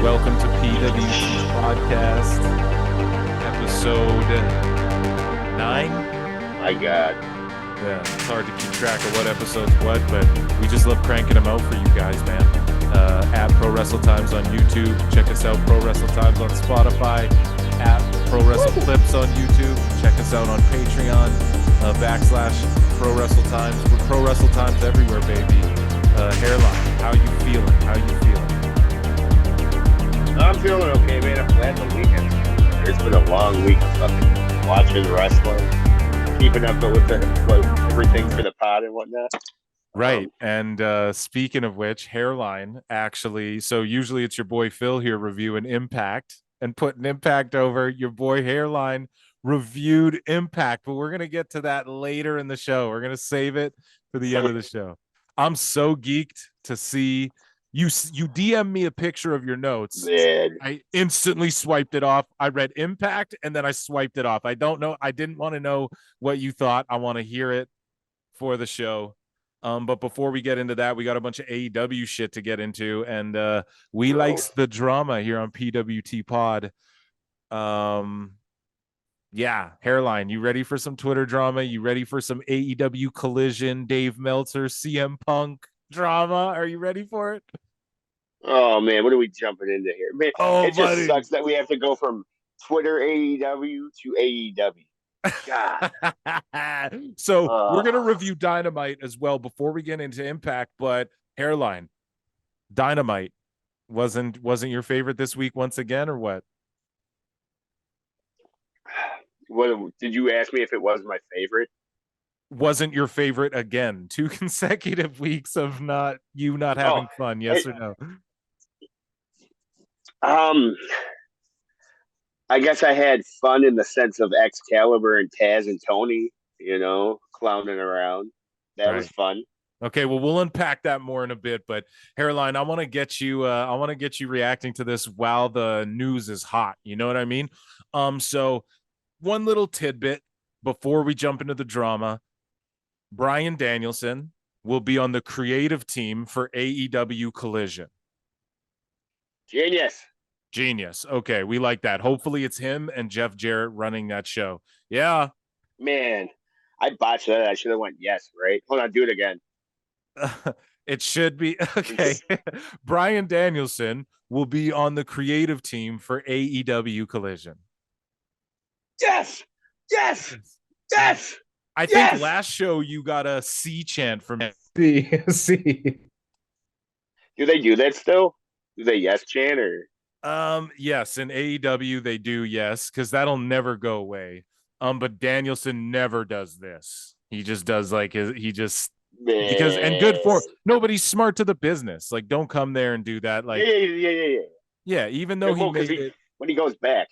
Welcome to PWT Podcast, episode 9. My God. Yeah, it's hard to keep track of what episode's what, but we just love cranking them out for you guys, man. At Pro Wrestle Times on YouTube. Check us out, Pro Wrestle Times on Spotify. At Pro Wrestle Clips on YouTube. Check us out on Patreon. / Pro Wrestle Times. We're Pro Wrestle Times everywhere, baby. Hairline, how you feeling? I'm feeling okay, man. I'm glad the weekend. It's been a long week of fucking watching wrestling, keeping up with everything for the pod and whatnot. Right. And speaking of which, Hairline, actually, so usually it's your boy Phil here reviewing Impact and putting Impact over. Your boy Hairline reviewed Impact, but we're going to get to that later in the show. We're going to save it for the end of the show. I'm so geeked to see you DM me a picture of your notes. Man. I instantly swiped it off. I read Impact and then I swiped it off. I don't know. I didn't want to know what you thought. I want to hear it for the show. But before we get into that, we got a bunch of AEW shit to get into, and we likes the drama here on PWT Pod. Yeah, Hairline, you ready for some Twitter drama? You ready for some AEW Collision, Dave Meltzer, CM Punk drama? Are you ready for it? Oh man, what are we jumping into here, man? It buddy. just sucks that we have to go from Twitter AEW to AEW. God. So we're gonna review Dynamite as well before we get into Impact, but Hairline, Dynamite wasn't your favorite this week once again, or what? What did you ask me if it was my favorite? Wasn't your favorite again? 2 consecutive weeks of not having fun, yes or no? I guess I had fun in the sense of Excalibur and Taz and Tony, clowning around. That was fun. Okay, well, we'll unpack that more in a bit, but Hairline, I want to get you reacting to this while the news is hot. You know what I mean? So one little tidbit before we jump into the drama. Bryan Danielson will be on the creative team for AEW Collision. Genius. Okay, we like that. Hopefully it's him and Jeff Jarrett running that show. Yeah. Man, I botched that. I should have went yes, right? Hold on, do it again. It should be. Okay. Bryan Danielson will be on the creative team for AEW Collision. Yes. I think last show you got a C chant from C. Do they do that still? Do they yes chant or? Yes, in AEW they do, yes, because that'll never go away. But Danielson never does this. He just does because and good for nobody's smart to the business. Like, don't come there and do that. Like, yeah. Even though he made it when he goes back.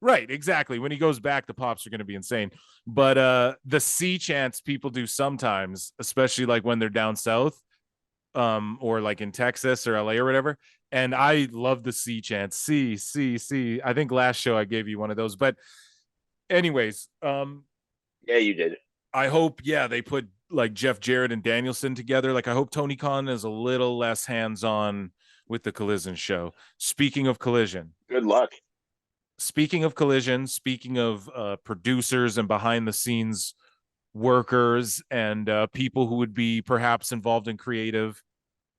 Right, exactly. When he goes back, the pops are going to be insane. But the C chants people do sometimes, especially like when they're down south, or like in Texas or LA or whatever. And I love the C chants. C. I think last show I gave you one of those. But anyways, yeah, you did. I hope, they put like Jeff Jarrett and Danielson together. Like, I hope Tony Khan is a little less hands-on with the Collision show. Speaking of Collision. Good luck. Speaking of Collision, speaking of producers and behind-the-scenes workers and people who would be perhaps involved in creative,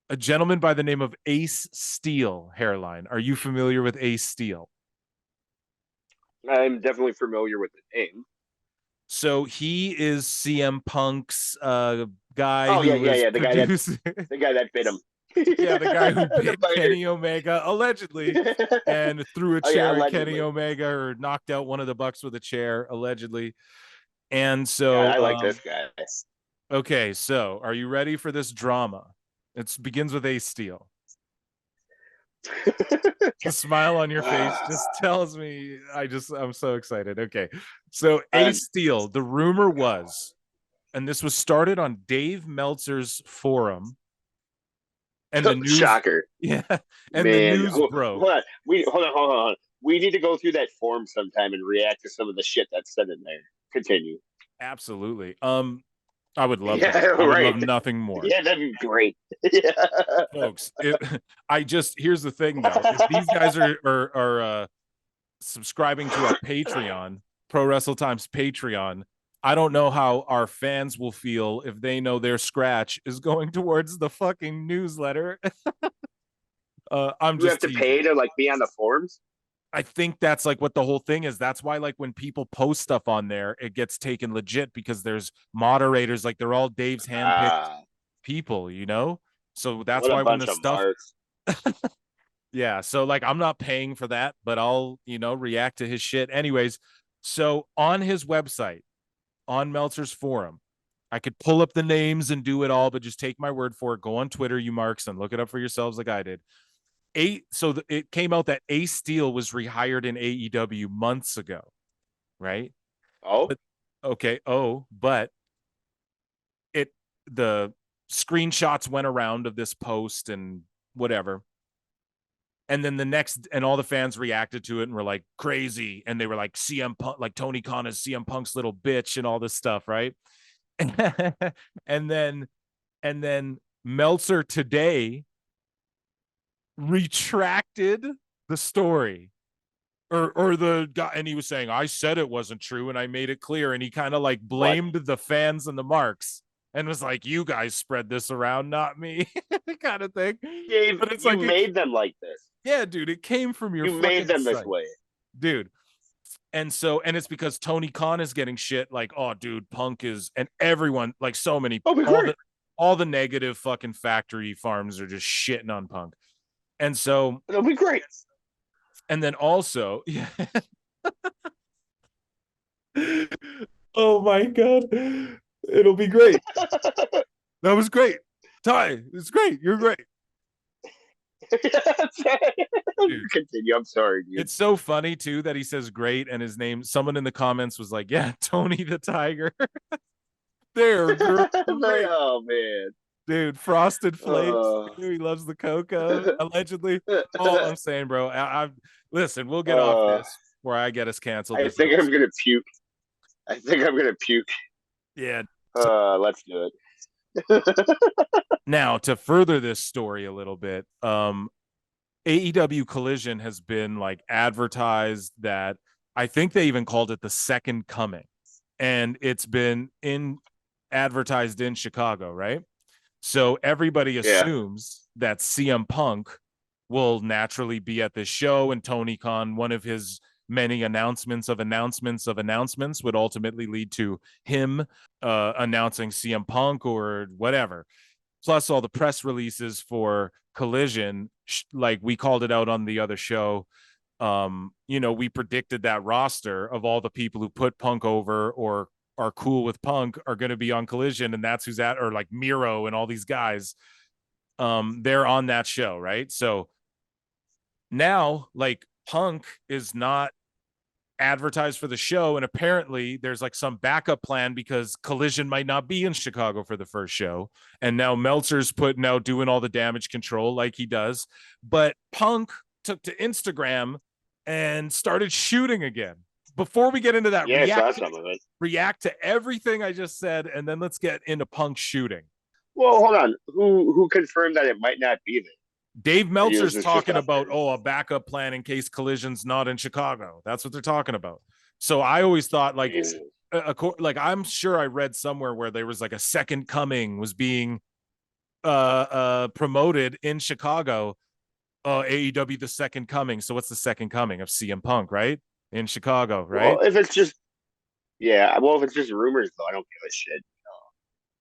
a gentleman by the name of Ace Steel, Hairline. Are you familiar with Ace Steel? I'm definitely familiar with the name. So he is CM Punk's guy. Oh, yeah. The guy that bit him. Yeah, the guy who bit Kenny Omega, allegedly, and threw a chair at Kenny Omega, or knocked out one of the Bucks with a chair, allegedly. And so I like this guy. Okay, so are you ready for this drama? It begins with Ace Steel. The smile on your face just tells me I'm so excited. Okay, so Ace Steel, the rumor was, and this was started on Dave Meltzer's forum, and the news, shocker, yeah, and the news broke. Hold on. We need to go through that forum sometime and react to some of the shit that's said in there. Continue. Absolutely. I would love that. Yeah, I would right. love nothing more. Yeah, that'd be great. Yeah. Folks, here's the thing though. If these guys are subscribing to our Patreon, Pro Wrestle Times Patreon, I don't know how our fans will feel if they know their scratch is going towards the fucking newsletter. I'm You just have to teasing. pay to like be on the forums. I think that's like what the whole thing is. That's why, like, when people post stuff on there, it gets taken legit because there's moderators, like they're all Dave's handpicked people, you know? So that's What a why when bunch the of stuff, marks. yeah. So like I'm not paying for that, but I'll, react to his shit. Anyways, so on his website, on Meltzer's forum, I could pull up the names and do it all, but just take my word for it. Go on Twitter, you marks, and look it up for yourselves like I did. It came out that Ace Steel was rehired in AEW months ago, right? Oh, But the screenshots went around of this post and whatever. And then all the fans reacted to it and were like crazy. And they were like CM Punk, like Tony Khan is CM Punk's little bitch and all this stuff, right? and then Meltzer today retracted the story or the guy, and he was saying I said it wasn't true and I made it clear, and he kind of like blamed the fans and the marks and was like, you guys spread this around, not me. Kind of thing. Dave, but it's you like made them like this. Yeah, dude, it came from your you made them site. this way, dude. And it's because Tony Khan is getting shit like, oh, dude, Punk is, and everyone, like so many, all the negative fucking factory farms are just shitting on Punk. And so it'll be great. And then also, yeah. Oh my God. It'll be great. That was great. Ty, it's great. You're great. Continue. I'm sorry, dude. It's so funny too that he says great and his name, someone in the comments was like, yeah, Tony the Tiger. There. Oh man. Dude, Frosted Flakes. He loves the cocoa, allegedly. All I'm saying, bro. Listen, we'll get off this before I get us canceled. I think I'm gonna puke. Yeah. Let's do it. Now, to further this story a little bit, AEW Collision has been like advertised that I think they even called it the second coming, and it's been advertised in Chicago, right? So everybody assumes that CM Punk will naturally be at this show, and Tony Khan, one of his many announcements would ultimately lead to him announcing CM Punk or whatever. Plus all the press releases for Collision, like we called it out on the other show. We predicted that roster of all the people who put Punk over or are cool with Punk are going to be on Collision, and that's who's at, or like Miro and all these guys, they're on that show, right? So now, like, Punk is not advertised for the show, and apparently there's like some backup plan because Collision might not be in Chicago for the first show, and now Meltzer's putting out doing all the damage control like he does, but Punk took to Instagram and started shooting again. Before we get into that, react to everything I just said, and then let's get into Punk shooting. Well, hold on. Who confirmed that it might not be there? Dave Meltzer's talking about, a backup plan in case Collision's not in Chicago. That's what they're talking about. So I always thought, like, I'm sure I read somewhere where there was like a second coming was being promoted in Chicago. AEW the second coming. So what's the second coming of CM Punk, right? In Chicago, right? Well, if it's just rumors, though, I don't give a shit.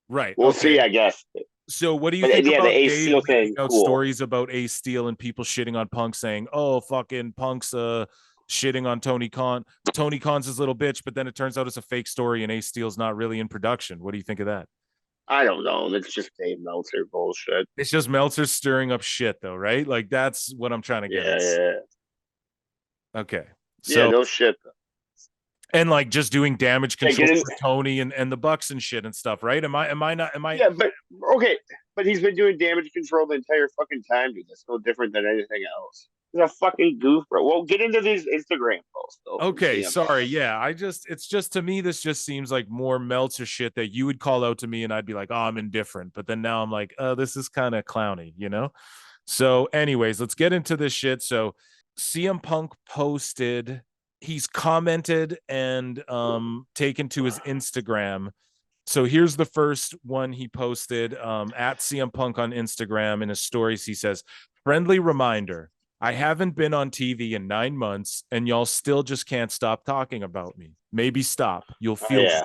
Right. We'll see, I guess. So what do you think about the Ace Steel thing? Cool. Stories about Ace Steel and people shitting on Punk, saying, "Oh, fucking Punk's shitting on Tony Khan. Tony Khan's his little bitch," but then it turns out it's a fake story and Ace Steel's not really in production. What do you think of that? I don't know. It's just Dave Meltzer bullshit. It's just Meltzer stirring up shit, though, right? Like that's what I'm trying to get at. Yeah. Okay. So no shit. And like just doing damage control for Tony and the Bucks and shit and stuff, right? Am I? Yeah, but okay, but he's been doing damage control the entire fucking time, dude. That's no different than anything else. He's a fucking goof, bro. Well, get into these Instagram posts though from Okay, CM sorry. Punk. Yeah, it's just to me, this just seems like more Meltzer shit that you would call out to me and I'd be like, oh, I'm indifferent. But then now I'm like, oh, this is kind of clowny, you know? So, anyways, let's get into this shit. So, CM Punk posted, he's commented and taken to his Instagram. So here's the first one he posted at CM Punk on Instagram. In his stories, he says, friendly reminder, I haven't been on TV in 9 months and y'all still just can't stop talking about me. Maybe stop. You'll Oh feel yeah.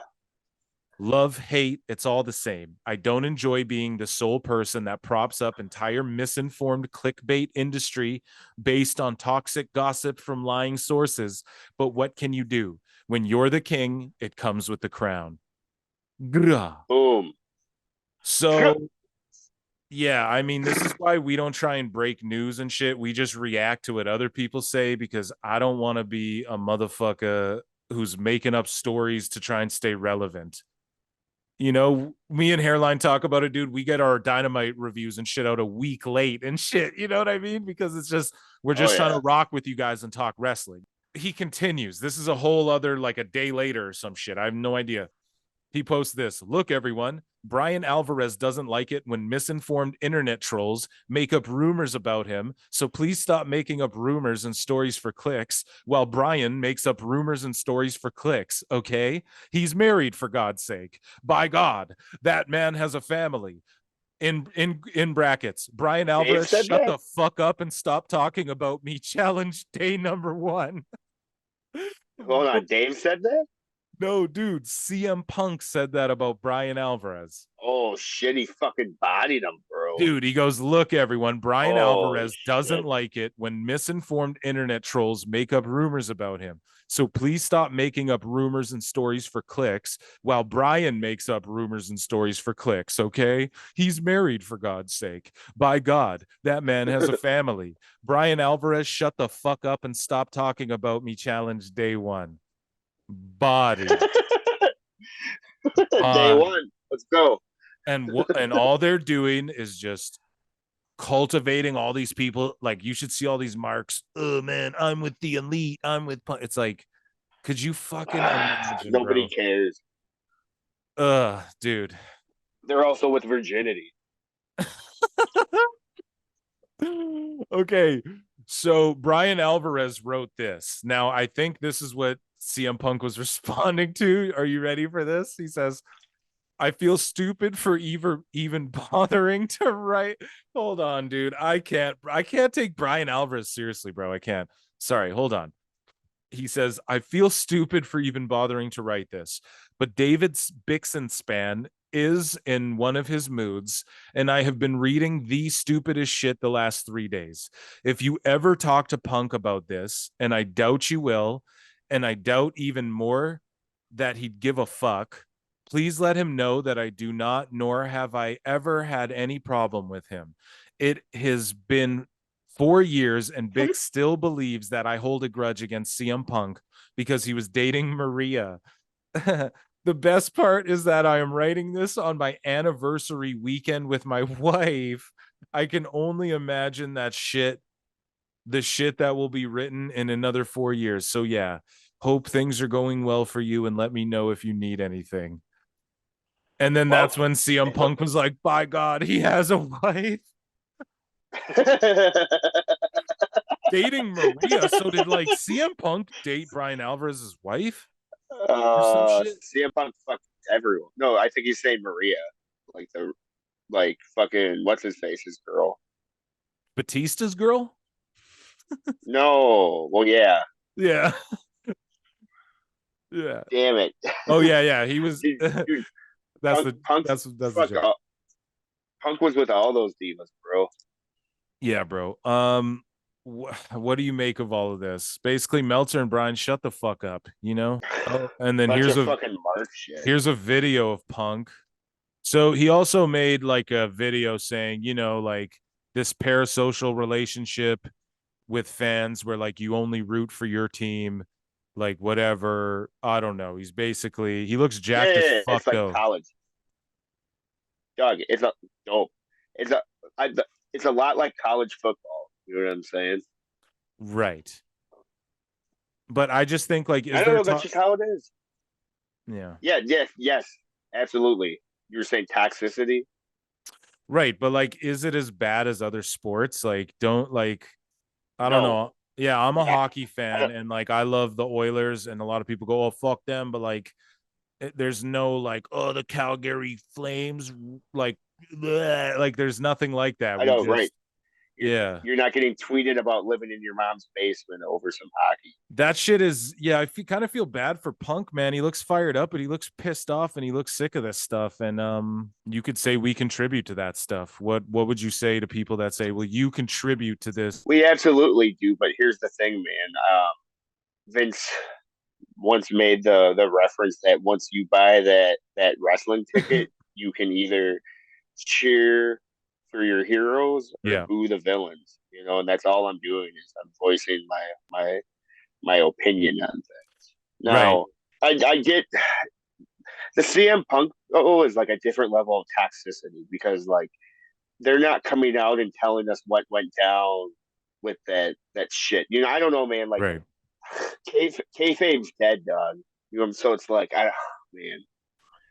love, hate, it's all the same. I don't enjoy being the sole person that props up entire misinformed clickbait industry based on toxic gossip from lying sources. But what can you do? When you're the king, it comes with the crown. Grah. Boom. So, yeah, I mean, this is why we don't try and break news and shit. We just react to what other people say because I don't want to be a motherfucker who's making up stories to try and stay relevant. You know, me and Hairline talk about it, dude. We get our Dynamite reviews and shit out a week late and shit. You know what I mean? Because it's just, we're Oh just trying to yeah. rock with you guys and talk wrestling. He continues. This is a whole other, like a day later or some shit. I have no idea. He posts this. Look, everyone. Bryan Alvarez doesn't like it when misinformed internet trolls make up rumors about him. So please stop making up rumors and stories for clicks while Bryan makes up rumors and stories for clicks. Okay. He's married, for God's sake. By God, that man has a family. In brackets, Bryan Dave Alvarez, said shut that? the fuck up and stop talking about me. Challenge day number 1. Hold on, Dave said that? No, dude, CM Punk said that about Bryan Alvarez. Oh shit, he fucking bodied him, bro. Dude, he goes, look, everyone, Bryan Oh Alvarez doesn't shit. like it when misinformed internet trolls make up rumors about him. So please stop making up rumors and stories for clicks while Bryan makes up rumors and stories for clicks, okay? He's married, for God's sake. By God, that man has a family. Bryan Alvarez, shut the fuck up and stop talking about me. Challenge day 1. Body. Day one. Let's go. And all they're doing is just cultivating all these people. Like, you should see all these marks. Oh man, I'm with the elite. I'm with Punk. It's like, could you fucking imagine, Nobody bro? cares. Dude. They're also with virginity. Okay, so Bryan Alvarez wrote this. Now I think this is what CM Punk was responding to. Are you ready for this? He says, I feel stupid for even bothering to write. Hold on, dude. I can't take Bryan Alvarez seriously, bro. I can't. Sorry, hold on. He says, I feel stupid for even bothering to write this, but David's Bixen span is in one of his moods, and I have been reading the stupidest shit the last 3 days. If you ever talk to Punk about this, and I doubt you will, and I doubt even more that he'd give a fuck, please let him know that I do not, nor have I ever had any problem with him. It has been 4 years, and Bix still believes that I hold a grudge against CM Punk because he was dating Maria. The best part is that I am writing this on my anniversary weekend with my wife. I can only imagine the shit that will be written in another 4 years. So yeah, hope things are going well for you and let me know if you need anything. And then Well, that's when CM Punk was like, by God, he has a wife. Dating Maria. So did like CM Punk date Bryan Alvarez's wife or some shit? CM Punk fucked everyone. No, I think he's saying Maria, like fucking what's his face's girl. Batista's girl? No, well yeah. Yeah. Yeah. Damn it. Oh yeah, yeah. He was Dude, dude, that's Punk, the Punk's that's the fuck joke. up. Punk was with all those divas, bro. Yeah, bro. What do you make of all of this? Basically, Meltzer and Bryan, shut the fuck up, you know? Oh, and then Bunch of fucking Mark shit. here's a video of Punk. So he also made like a video saying, you know, like this parasocial relationship with fans where like you only root for your team, like whatever. I don't know. He looks jacked as Yeah, fuck it's like though. college. Doug, it's a dope. It's a I, it's a lot like college football. You know what I'm saying? Right. But I just think like, I is don't there know. That's just how it is. yeah. Yeah. Yes. Absolutely. You were saying toxicity. Right. But like, is it as bad as other sports? Like, don't like, I don't No. know. Yeah, I'm a I, hockey I fan don't, and like I love the Oilers and a lot of people go, "Oh, fuck them," but like there's no like, "Oh, the Calgary Flames," like bleh. Like there's nothing like that. I We know. Right. just yeah. You're not getting tweeted about living in your mom's basement over some hockey. That shit is yeah, kind of feel bad for Punk, man. He looks fired up, but he looks pissed off and he looks sick of this stuff. And you could say we contribute to that stuff. What would you say to people that say, "Well, you contribute to this?" We absolutely do. But here's the thing, man. Vince once made the reference that once you buy that wrestling ticket, you can either cheer for your heroes or Yeah. boo the villains. And that's all I'm doing is I'm voicing my opinion on things. Right. Now, I get the CM Punk is like a different level of toxicity because like they're not coming out and telling us what went down with that shit. I don't know, man. Like Right. kayfabe's dead, dog. So it's like, man,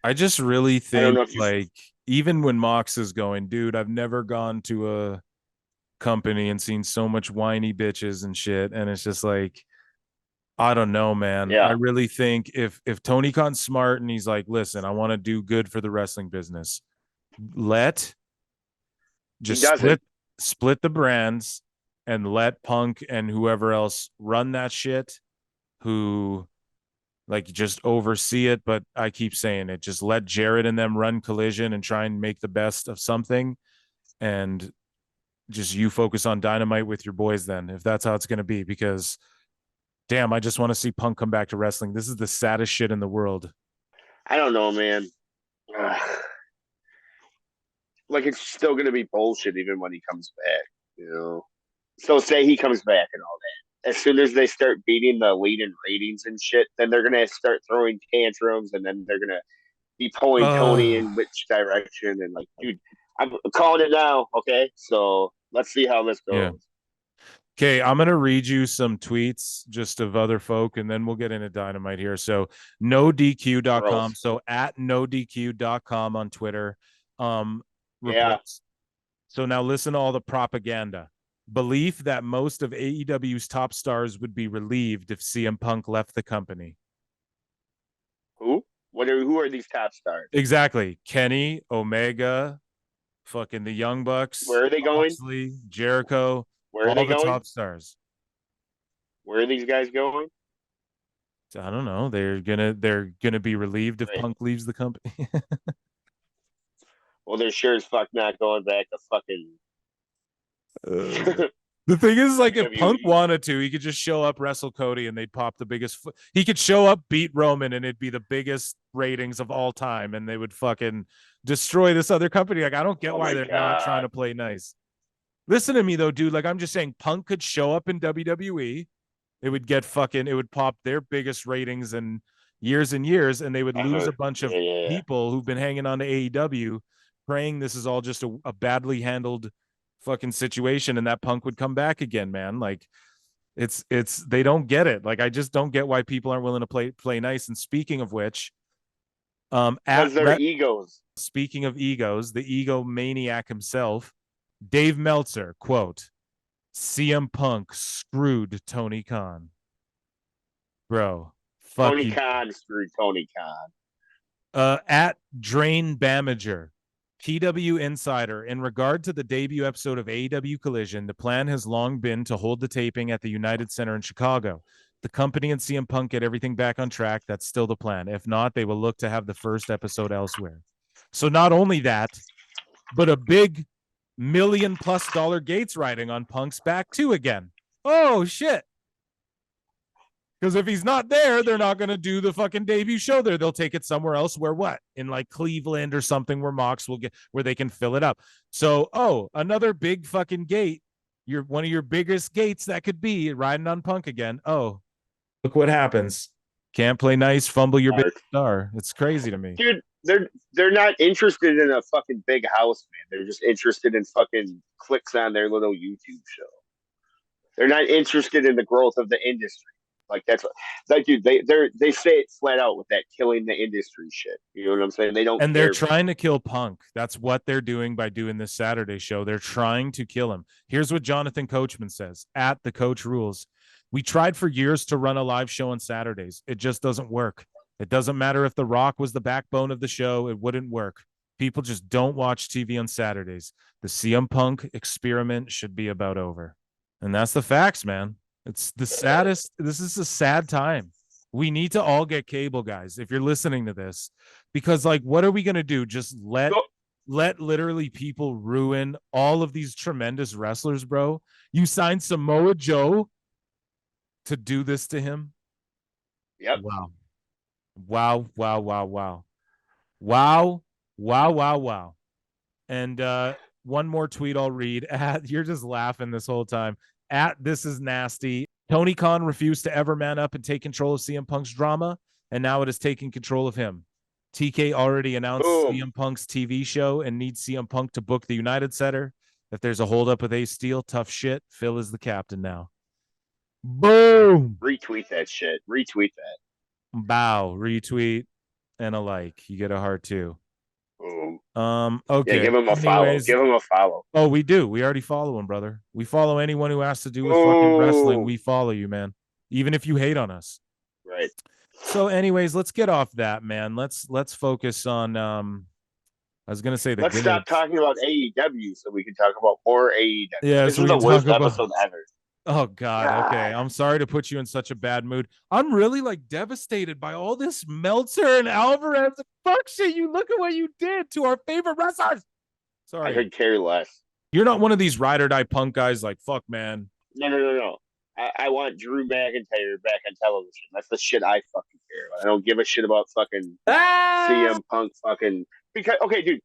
I just really I don't think know if you. like even when Mox is going, dude, I've never gone to a company and seen so much whiny bitches and shit. And it's just like, I don't know, man. I Yeah, really think if Tony Khan's smart and he's like, listen, I want to do good for the wrestling business, let he just doesn't. split the brands and let Punk and whoever else run that shit who like just oversee it. But I keep saying it, just let Jarrett and them run Collision and try and make the best of something. And just you focus on Dynamite with your boys then, if that's how it's going to be, because damn, I just want to see Punk come back to wrestling. This is the saddest shit in the world. I don't know, man. Like it's still gonna be bullshit even when he comes back. So say he comes back and all that. As soon as they start beating the lead in ratings and shit, then they're gonna start throwing tantrums, and then they're gonna be pulling Tony Uh, in which direction. And like, dude, I'm calling it now. Okay, so let's see how this yeah. goes. Okay, I'm gonna read you some tweets just of other folk, and then we'll get into Dynamite here. So nodq.com. Gross. So at nodq.com on Twitter. Yeah. Reports. So now listen to all the propaganda. Belief that most of AEW's top stars would be relieved if CM Punk left the company. Who? Who are these top stars? Exactly. Kenny, Omega, fucking the Young Bucks, Where are they going? Moxley, Jericho, Where are all they the going? top stars. Where are these guys going? I don't know. They're gonna be relieved if Right. Punk leaves the company. Well, they're sure as fuck not going back to fucking The thing is, like, if Punk WWE. wanted to, he could just show up, wrestle Cody, and they'd pop the biggest. He could show up, beat Roman, and it'd be the biggest ratings of all time, and they would fucking destroy this other company. Like, I don't get Oh why my they're not trying god. to play nice. Listen to me though, dude. Like, I'm just saying, Punk could show up in WWE. It would pop their biggest ratings in years and years, and they would lose a bunch of Yeah. people who've been hanging on to AEW, praying this is all just a badly handled fucking situation, and that Punk would come back again, man. Like it's they don't get it. Like I just don't get why people aren't willing to play nice. And speaking of which, Because they're egos. speaking of egos, the ego maniac himself, Dave Meltzer, quote, CM Punk screwed Tony Khan. Bro, fuck Tony you. Khan screwed Tony Khan. At Drain Bamager, PW Insider, in regard to the debut episode of AEW Collision, the plan has long been to hold the taping at the United Center in Chicago. The company and CM Punk get everything back on track. That's still the plan. If not, they will look to have the first episode elsewhere. So not only that, but a big $1 million+ Gates riding on Punk's back too again. Oh shit. Because if he's not there, they're not going to do the fucking debut show there. They'll take it somewhere else. Where what? In like Cleveland or something where Mox will get, where they can fill it up. So, another big fucking gate. You're one of your biggest gates that could be riding on Punk again. Oh, look what happens. Can't play nice, fumble your big star. It's crazy to me. Dude, they're not interested in a fucking big house, man. They're just interested in fucking clicks on their little YouTube show. They're not interested in the growth of the industry. Like that's like, dude, they say it flat out with that killing the industry shit. You know what I'm saying? They don't And they're care. trying to kill Punk. That's what they're doing by doing this Saturday show. They're trying to kill him. Here's what Jonathan Coachman says at the Coach Rules. We tried for years to run a live show on Saturdays. It just doesn't work. It doesn't matter if The Rock was the backbone of the show. It wouldn't work. People just don't watch TV on Saturdays. The CM Punk experiment should be about over. And that's the facts, man. It's the saddest. This is a sad time. We need to all get cable, guys, if you're listening to this, because like, what are we going to do? Just let literally people ruin all of these tremendous wrestlers, bro. You signed Samoa Joe to do this to him. Yep. Wow. Wow. Wow. Wow. Wow. Wow. Wow. Wow. Wow. And one more tweet I'll read. You're just laughing this whole time. This is nasty. Tony Khan refused to ever man up and take control of CM Punk's drama, and now it is taking control of him. TK already announced CM Punk's TV show and needs CM Punk to book the United Center. If there's a holdup with Ace Steel, tough shit. Phil is the captain now. Boom. Retweet that shit. Retweet that. Bow. Retweet and a like. You get a heart too. Boom. Okay. Yeah, give him a follow. Give him a follow. Oh, we do. We already follow him, brother. We follow anyone who has to do with fucking wrestling. We follow you, man. Even if you hate on us. Right. So, anyways, let's get off that, man. Let's focus on I was gonna say let's stop talking about AEW so we can talk about more AEW. Yeah, this so is the worst episode ever. Oh God. Okay. I'm sorry to put you in such a bad mood. I'm really like devastated by all this Meltzer and Alvarez. Fuck shit. You look at what you did to our favorite wrestlers. Sorry. I could care less. You're not one of these ride or die Punk guys like, fuck, man. No. I want Drew McIntyre back on television. That's the shit I fucking care about. I don't give a shit about fucking CM Punk fucking because okay, dude.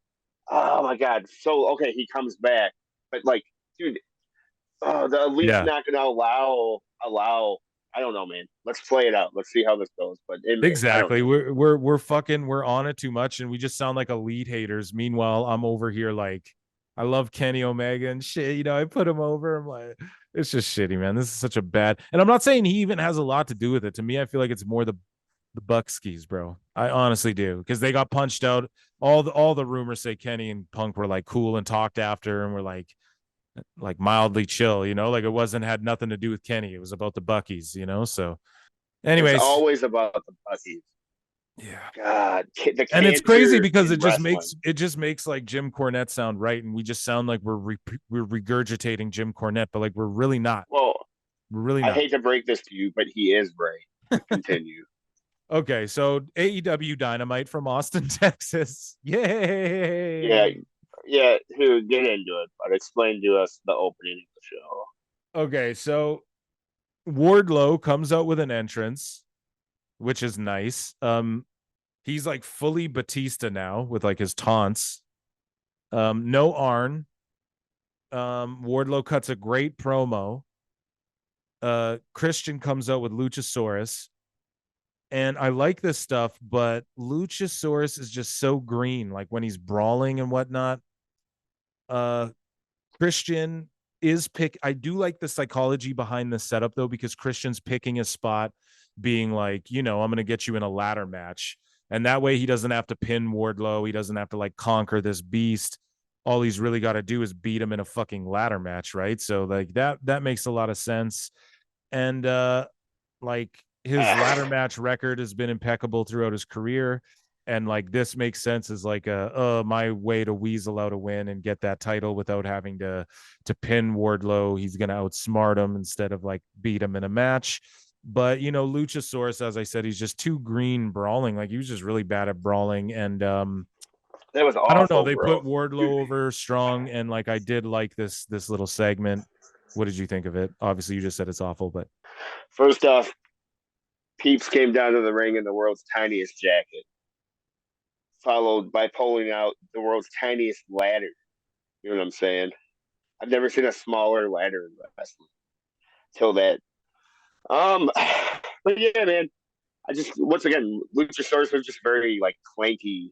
Oh my God. So okay, he comes back. But like, dude, the elite's not gonna allow I don't know, man. Let's play it out. Let's see how this goes. But exactly, we're on it too much, and we just sound like elite haters. Meanwhile, I'm over here like I love Kenny Omega and shit. You know, I put him over. I'm like, it's just shitty, man. This is such a bad. And I'm not saying he even has a lot to do with it. To me, I feel like it's more the Buckskis, bro. I honestly do because they got punched out. All the rumors say Kenny and Punk were like cool and talked after, and were like mildly chill, you know, like it had nothing to do with Kenny. It was about the Buckies, you know. So, anyways, it's always about the Buckies. Yeah, God, and it's crazy because it just makes like Jim Cornette sound right, and we just sound like we're regurgitating Jim Cornette, but like we're really not. Well, we're really not. I hate to break this to you, but he is right. Continue. Okay, so AEW Dynamite from Austin, Texas. Yay! Yeah, dude, get into it, but explain to us the opening of the show. Okay, so Wardlow comes out with an entrance, which is nice. He's like fully Batista now with like his taunts. No Arn. Wardlow cuts a great promo. Christian comes out with Luchasaurus. And I like this stuff, but Luchasaurus is just so green, like when he's brawling and whatnot. Christian is I do like the psychology behind the setup though, because Christian's picking a spot, being like, you know, I'm going to get you in a ladder match. And that way he doesn't have to pin Wardlow. He doesn't have to like conquer this beast. All he's really got to do is beat him in a fucking ladder match. Right. So like that makes a lot of sense. And like his ladder match record has been impeccable throughout his career. And like this makes sense as like my way to weasel out a win and get that title without having to pin Wardlow. He's gonna outsmart him instead of like beat him in a match. But you know, Luchasaurus, as I said, he's just too green brawling. Like he was just really bad at brawling. And that was awful, I don't know. They put Wardlow over strong, and like I did like this little segment. What did you think of it? Obviously, you just said it's awful, but first off, Peeps came down to the ring in the world's tiniest jacket, followed by pulling out the world's tiniest ladder. You know what I'm saying? I've never seen a smaller ladder in wrestling till that. But yeah, man, once again, Luchasaurus was just very like clanky,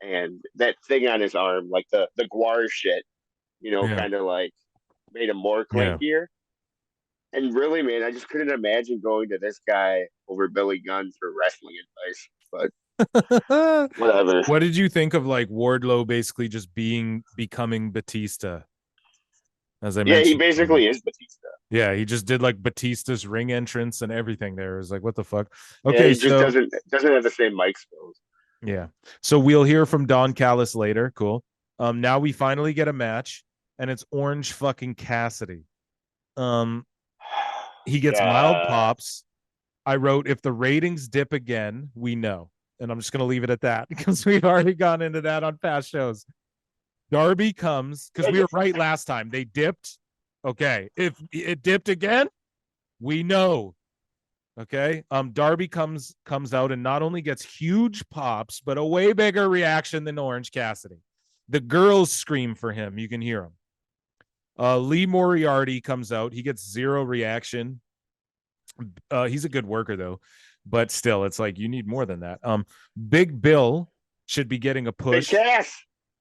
and that thing on his arm, like the guar shit, you know, kind of like made him more clankier. And really, man, I just couldn't imagine going to this guy over Billy Gunn for wrestling advice. But whatever. What did you think of like Wardlow basically just becoming Batista? As I Yeah, he mentioned, basically is Batista. yeah, he just did like Batista's ring entrance and everything. There it was like, what the fuck? Yeah, Okay, he just so doesn't have the same mic skills. yeah, so we'll hear from Don Callis later. Cool. Now we finally get a match, and it's Orange fucking Cassidy. He gets mild Yeah. pops. I wrote, if the ratings dip again, we know. And I'm just going to leave it at that because we've already gone into that on past shows. Darby comes because we were right last time. They dipped. Okay. If it dipped again, we know. Okay. Darby comes out and not only gets huge pops, but a way bigger reaction than Orange Cassidy. The girls scream for him. You can hear him. Lee Moriarty comes out. He gets zero reaction. He's a good worker though, but still, it's like you need more than that. Big Bill should be getting a push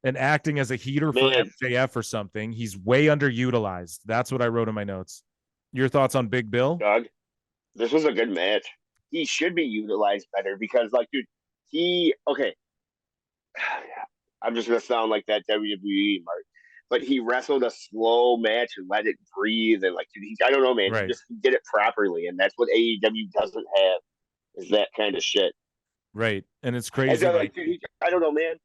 and acting as a heater for MJF or something. He's way underutilized. That's what I wrote in my notes. Your thoughts on Big Bill? Doug, this was a good match. He should be utilized better because, like, dude, okay. I'm just gonna sound like that WWE Mark, but he wrestled a slow match and let it breathe and like, dude, I don't know, man. Right. He did it properly, and that's what AEW doesn't have is that kind of shit. Right, and it's crazy. And, like, dude, I don't know, man.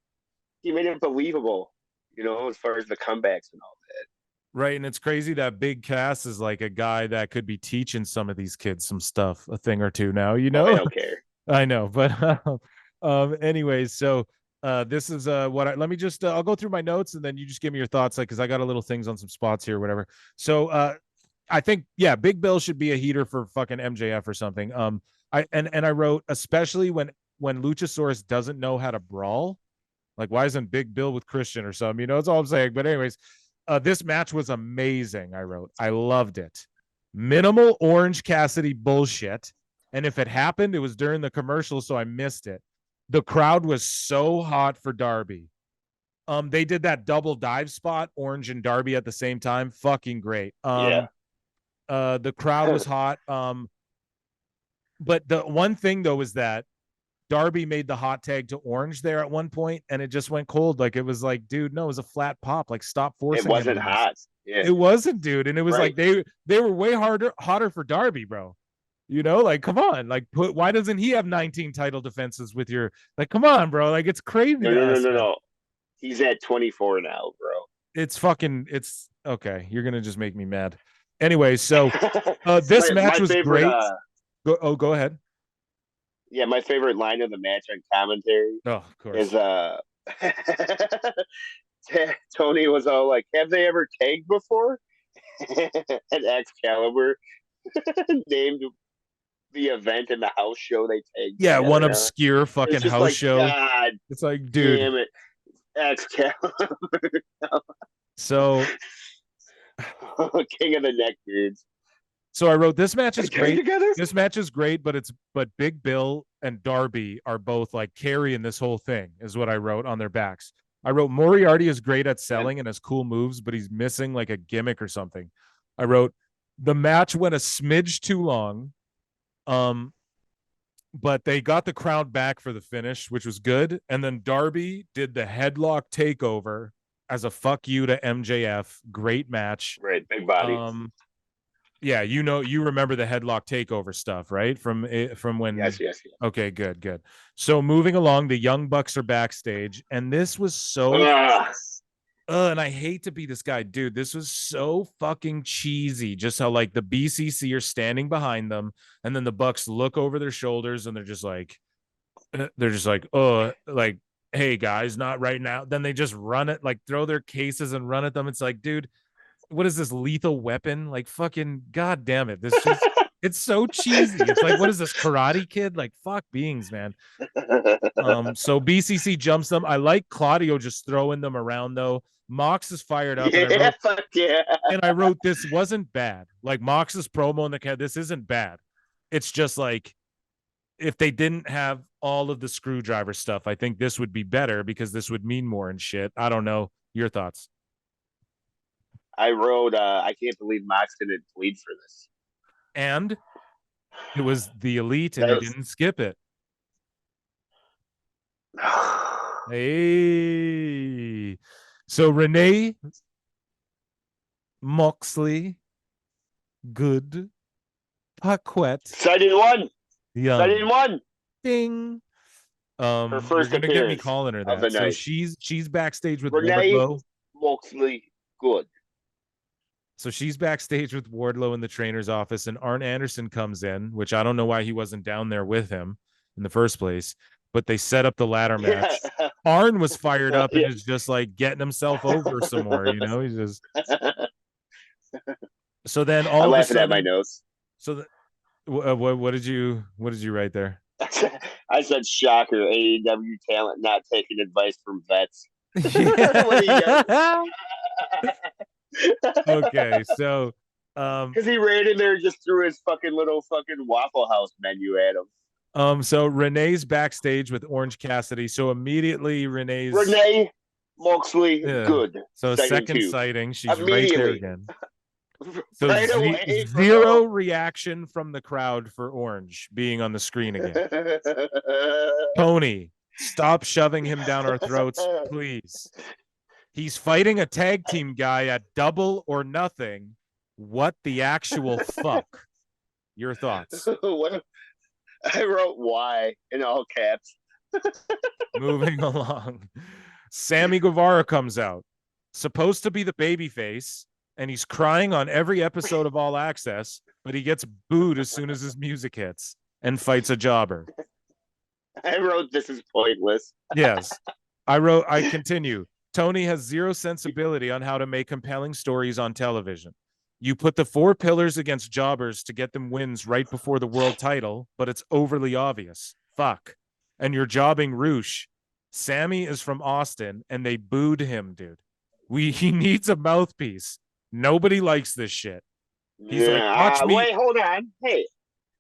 He made it believable, as far as the comebacks and all that. Right, and it's crazy that Big Cass is like a guy that could be teaching some of these kids some stuff, a thing or two now. I don't care. I know, but anyways, so this is let me just I'll go through my notes and then you just give me your thoughts, like, because I got a little things on some spots here or whatever. So I think, yeah, Big Bill should be a heater for fucking MJF or something. I wrote, especially when Luchasaurus doesn't know how to brawl. Like, why isn't Big Bill with Christian or something? That's all I'm saying. But anyways, this match was amazing. I wrote, I loved it. Minimal Orange Cassidy bullshit. And if it happened, it was during the commercial, so I missed it. The crowd was so hot for Darby. They did that double dive spot, Orange and Darby at the same time. Fucking great. The crowd was hot. But the one thing though is that Darby made the hot tag to Orange there at one point, and it just went cold. Like, it was like, dude, no, it was a flat pop. Like, stop forcing. It wasn't hot. Yeah. It wasn't, dude. And it was like they were way hotter for Darby, bro. Like, come on. Like, why doesn't he have 19 title defenses with your, like, come on, bro. Like, it's crazy. No. He's at 24 now, bro. It's okay. You're gonna just make me mad. Anyway, so this match was great. Go ahead. Yeah, my favorite line of the match on commentary of course. is Tony was all like, have they ever tagged before? And Excalibur named the event in the house show they tagged. Yeah, one obscure fucking house like, show. God, it's like, dude. Damn it. Excalibur. So King of the Neck dudes. So I wrote, this match is great. This match is great, but Big Bill and Darby are both like carrying this whole thing, is what I wrote on their backs. I wrote, Moriarty is great at selling and has cool moves, but he's missing like a gimmick or something. I wrote, the match went a smidge too long, but they got the crowd back for the finish, which was good. And then Darby did the headlock takeover as a fuck you to MJF. Great match. Right, big body. Yeah, you remember the headlock takeover stuff, right? From when. Yes. Okay, good. So moving along, the Young Bucks are backstage, and this was so. And I hate to be this guy, dude. This was so fucking cheesy. Just how like the BCC are standing behind them, and then the Bucks look over their shoulders, and they're just like, oh, like, hey guys, not right now. Then they just run it, like throw their cases and run at them. It's like, dude. What is this, Lethal Weapon? Like, fucking god damn it. It's so cheesy. It's like, what is this, Karate Kid? Like, fuck beings, man. So BCC jumps them. I like Claudio just throwing them around though. Mox is fired up. And I wrote, this wasn't bad. Like, Mox's promo in the cat, this isn't bad. It's just like, if they didn't have all of the screwdriver stuff, I think this would be better because this would mean more and shit. I don't know. Your thoughts? I wrote, I can't believe Mox didn't bleed for this. And it was the Elite, and he didn't skip it. Hey. So Renee Moxley, good. Paquette, Cited one. Young. Cited one. Ding. Her You're first gonna get me appearance calling her of the that. So night. she's backstage with Renee Wardlow. Moxley, good. So she's backstage with Wardlow in the trainer's office, and Arn Anderson comes in, which I don't know why he wasn't down there with him in the first place. But they set up the ladder match. Yeah. Arn was fired up and Yeah. is just like getting himself over some more, you know. He's just so then all I'm of a laughing at my sudden. notes. So what did you write there? I said, shocker, AEW talent not taking advice from vets. Yeah. Okay, so because he ran in there and just threw his fucking little fucking Waffle House menu at him. So Renee's backstage with Orange Cassidy. So immediately Renee Moxley, good. So second sighting, she's right there again. So right away, zero reaction from the crowd for Orange being on the screen again. Tony, stop shoving him down our throats, please. He's fighting a tag team guy at Double or Nothing. What the actual fuck? Your thoughts? I wrote "why" in all caps. Moving along. Sammy Guevara comes out, supposed to be the babyface, and he's crying on every episode of All Access, but he gets booed as soon as his music hits and fights a jobber. I wrote, "this is pointless." Yes. I continue. Tony has zero sensibility on how to make compelling stories on television. You put the 4 pillars against jobbers to get them wins right before the world title, but it's overly obvious. Fuck. And you're jobbing Roosh. Sammy is from Austin, and they booed him, dude. He needs a mouthpiece. Nobody likes this shit. He's like, watch me. Wait, hold on. Hey,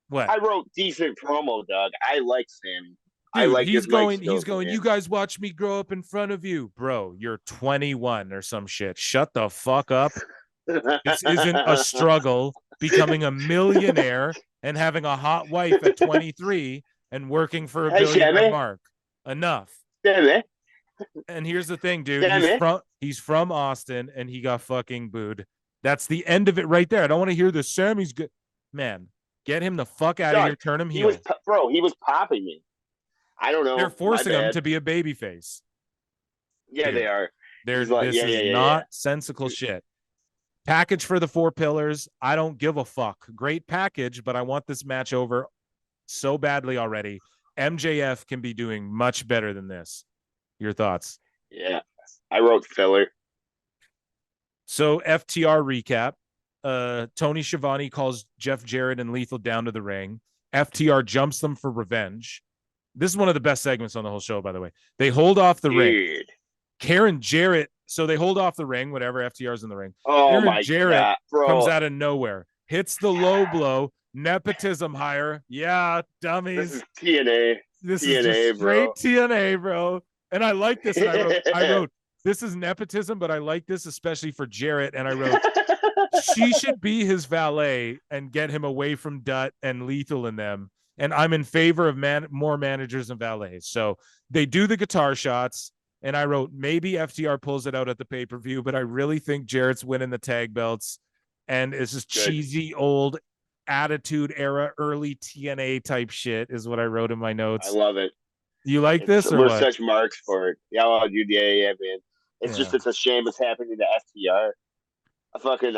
what? I wrote decent promo, Doug. I like Sammy. Dude, I like he's going. Man. You guys watch me grow up in front of you, bro. You're 21 or some shit. Shut the fuck up. This isn't a struggle becoming a millionaire and having a hot wife at 23 and working for a billionaire mark. Enough. And here's the thing, dude. He's from Austin and he got fucking booed. That's the end of it right there. I don't want to hear this. Sammy's good. Man, get him the fuck out of here. Turn him heel. He was popping me. I don't know. They're forcing him to be a babyface. Yeah, dude, they are. This is not sensical shit. Package for the 4 pillars. I don't give a fuck. Great package, but I want this match over so badly already. MJF can be doing much better than this. Your thoughts? Yeah, I wrote filler. So FTR recap. Tony Schiavone calls Jeff Jarrett and Lethal down to the ring. FTR jumps them for revenge. This is one of the best segments on the whole show, by the way. They hold off the ring. Karen Jarrett. So they hold off the ring, whatever, FTR's in the ring. Oh, Karen my Jarrett God, bro. Comes out of nowhere. Hits the low blow. Nepotism hire. Yeah, dummies. This is TNA. This is just straight TNA, bro. And I like this. And I wrote, this is nepotism, but I like this, especially for Jarrett. And I wrote, she should be his valet and get him away from Dutt and Lethal in them. And I'm in favor of more managers and valets. So they do the guitar shots. And I wrote, maybe FTR pulls it out at the pay-per-view, but I really think Jarrett's winning the tag belts. And it's just cheesy old attitude era, early TNA type shit is what I wrote in my notes. I love it. You like this? Or we're what? Such marks for it. Yeah, well, dude, yeah, man. It's just, it's a shame it's happening to FTR. I fucking,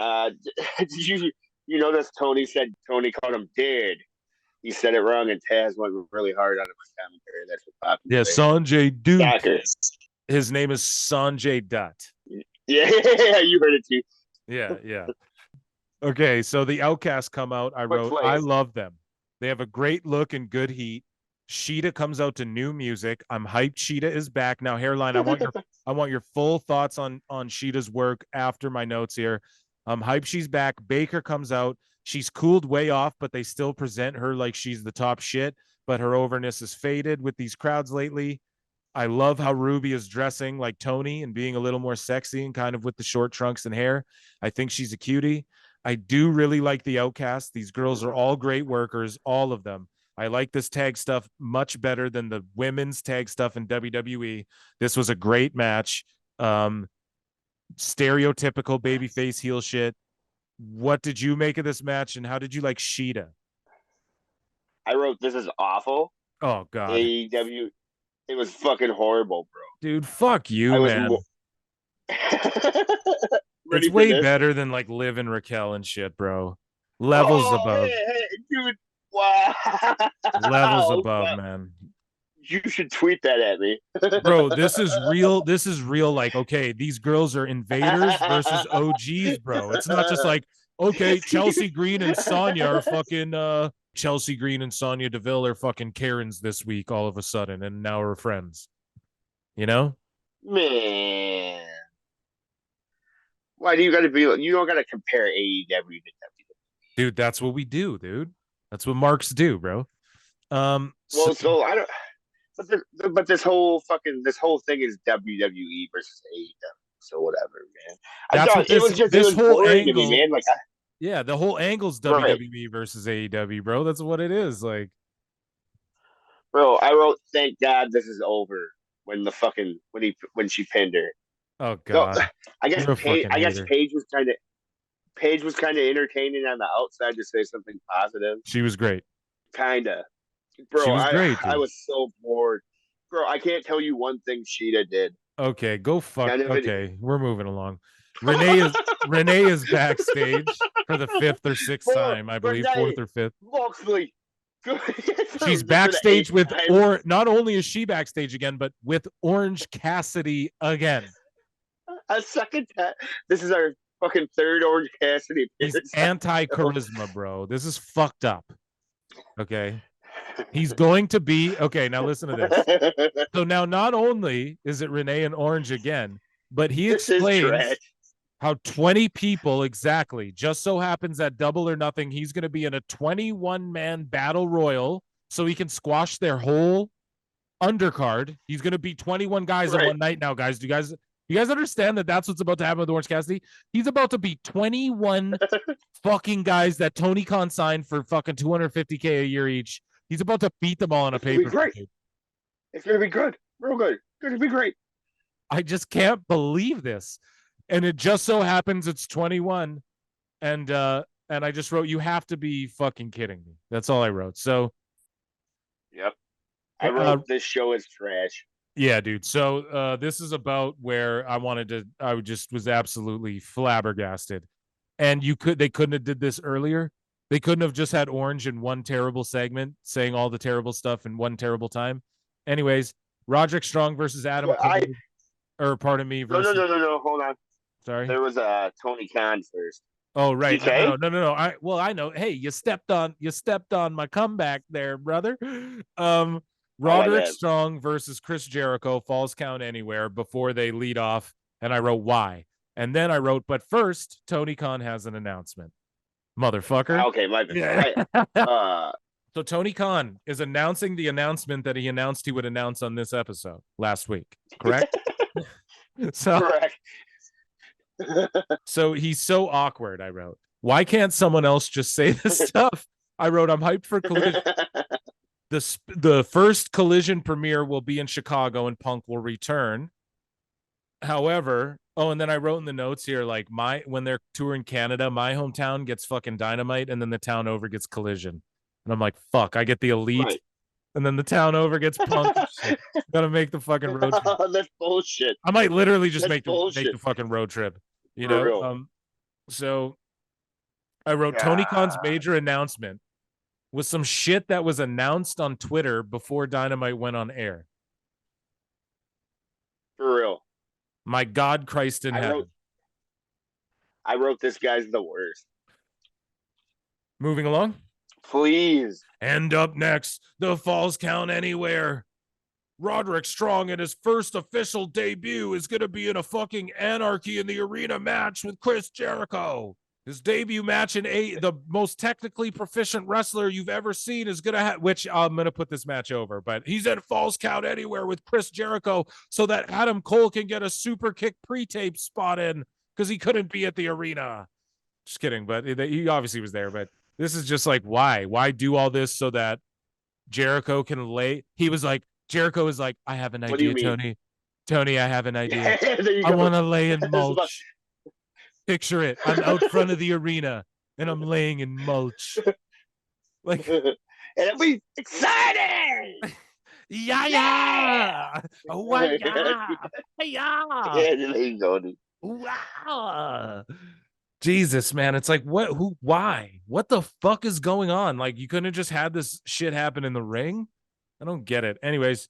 did you notice Tony called him dead. He said it wrong, and Taz went really hard on it with commentary. That's what popped. Yeah, Sanjay Dutt. Soccer. His name is Sanjay Dutt. Yeah, you heard it too. Yeah. Okay, so the Outcasts come out. I wrote, I love them. They have a great look and good heat. Sheeta comes out to new music. I'm hyped. Sheeta is back now. Hairline, I want your full thoughts on Sheeta's work after my notes here. I'm hyped. She's back. Baker comes out. She's cooled way off, but they still present her like she's the top shit. But her overness is faded with these crowds lately. I love how Ruby is dressing like Tony and being a little more sexy and kind of with the short trunks and hair. I think she's a cutie. I do really like the Outcasts. These girls are all great workers, all of them. I like this tag stuff much better than the women's tag stuff in WWE. This was a great match. Stereotypical babyface heel shit. What did you make of this match, and how did you like Sheeta? I wrote this is awful. Oh God, AEW, it was fucking horrible, bro. dude, fuck you, I was man. Ready It's for way this? better than like Liv and Raquel and shit, bro. Levels above. Hey, dude. Wow. Levels above, Wow. man. You should tweet that at me. Bro, this is real. This is real. Like, okay, these girls are invaders versus OGs, bro. It's not just like, okay, Chelsea Green and Sonya are fucking Chelsea Green and Sonya Deville are fucking Karens this week all of a sudden, and now we're friends. You know? Man. Why do you gotta be you don't gotta compare AEW to WWE? Dude, that's what we do, dude. That's what marks do, bro. Well, so I don't but this whole thing is WWE versus AEW. So whatever, man. I that's thought what it this was whole boring to angle. me, man. Like Yeah, the whole angle's Right. WWE versus AEW, bro. That's what it is. Like, bro, I wrote thank God this is over when she pinned her. oh No, God. I guess You're a fucking hater. Paige was kind of entertaining on the outside to say something positive. She was great. Kinda. Bro, She was great, I dude. was so bored. Bro, I can't tell you one thing Sheeta did. Okay, go fuck. Kind of it- Okay, we're moving along. Renee is backstage for the 5th or 6th time, I believe, Renee 4th or 5th. Moxley. She's backstage with not only is she backstage again, but with Orange Cassidy again. A second time. This is our fucking third Orange Cassidy. He's anti-charisma, bro. This is fucked up. Okay. He's going to be okay. Now listen to this. So now not only is it Renee and Orange again, but he explains how 20 people exactly just so happens that Double or Nothing, he's going to be in a 21-man battle royal so he can squash their whole undercard. He's going to be 21 guys in one night now, guys. Do you guys understand that that's what's about to happen with Orange Cassidy? He's about to be 21 fucking guys that Tony Khan signed for fucking $250K a year each. He's about to beat them all on a paper. It's gonna be good, real good. It's gonna be great. I just can't believe this, and it just so happens it's 21, and I just wrote, you have to be fucking kidding me. That's all I wrote. So, yep, I wrote this show is trash. Yeah, dude. So this is about where I just was absolutely flabbergasted. And they couldn't have did this earlier. They couldn't have just had Orange in one terrible segment saying all the terrible stuff in one terrible time. Anyways, Roderick Strong versus Adam. Pardon me. Versus, no. Hold on. Sorry. There was Tony Khan first. Oh, right. No. I know. Hey, you stepped on my comeback there, brother. Roderick Strong versus Chris Jericho, Falls Count Anywhere, before they lead off. And I wrote why. And then I wrote, but first, Tony Khan has an announcement. Motherfucker. Okay, my bad. Yeah. So Tony Khan is announcing the announcement that he announced he would announce on this episode last week. Correct? Correct. So he's so awkward, I wrote. Why can't someone else just say this stuff? I wrote, I'm hyped for Collision. The first Collision premiere will be in Chicago and Punk will return. However, and then I wrote in the notes here, like when they're touring Canada, my hometown gets fucking Dynamite and then the town over gets Collision. And I'm like, fuck, I get the Elite. Right. And then the town over gets Punk. Gotta make the fucking road trip. That's bullshit. I might literally just make the fucking road trip. You know? So I wrote Tony Khan's major announcement was some shit that was announced on Twitter before Dynamite went on air. For real. My God, Christ in heaven. I wrote this guy's the worst. Moving along. Please. And up next, the Falls Count Anywhere. Roderick Strong in his first official debut is going to be in a fucking Anarchy in the Arena match with Chris Jericho. His debut match in the most technically proficient wrestler you've ever seen is going to have, which I'm going to put this match over, but he's at Falls Count Anywhere with Chris Jericho so that Adam Cole can get a super kick pre-tape spot in because he couldn't be at the arena. Just kidding, but he obviously was there. But this is just like, why? Why do all this so that Jericho can lay? He was like, Jericho is like, I have an What do you idea, mean? Tony. Tony, I have an idea. Yeah, there you I go. want to lay in That's about- mulch. Picture it. I'm out front of the arena and I'm laying in mulch. Like, and it'll be exciting. yeah. Oh, yeah. Yeah. Yeah, there you go, dude. Wow. Jesus, man. It's like, what, who, why? What the fuck is going on? Like, you couldn't have just had this shit happen in the ring? I don't get it. Anyways,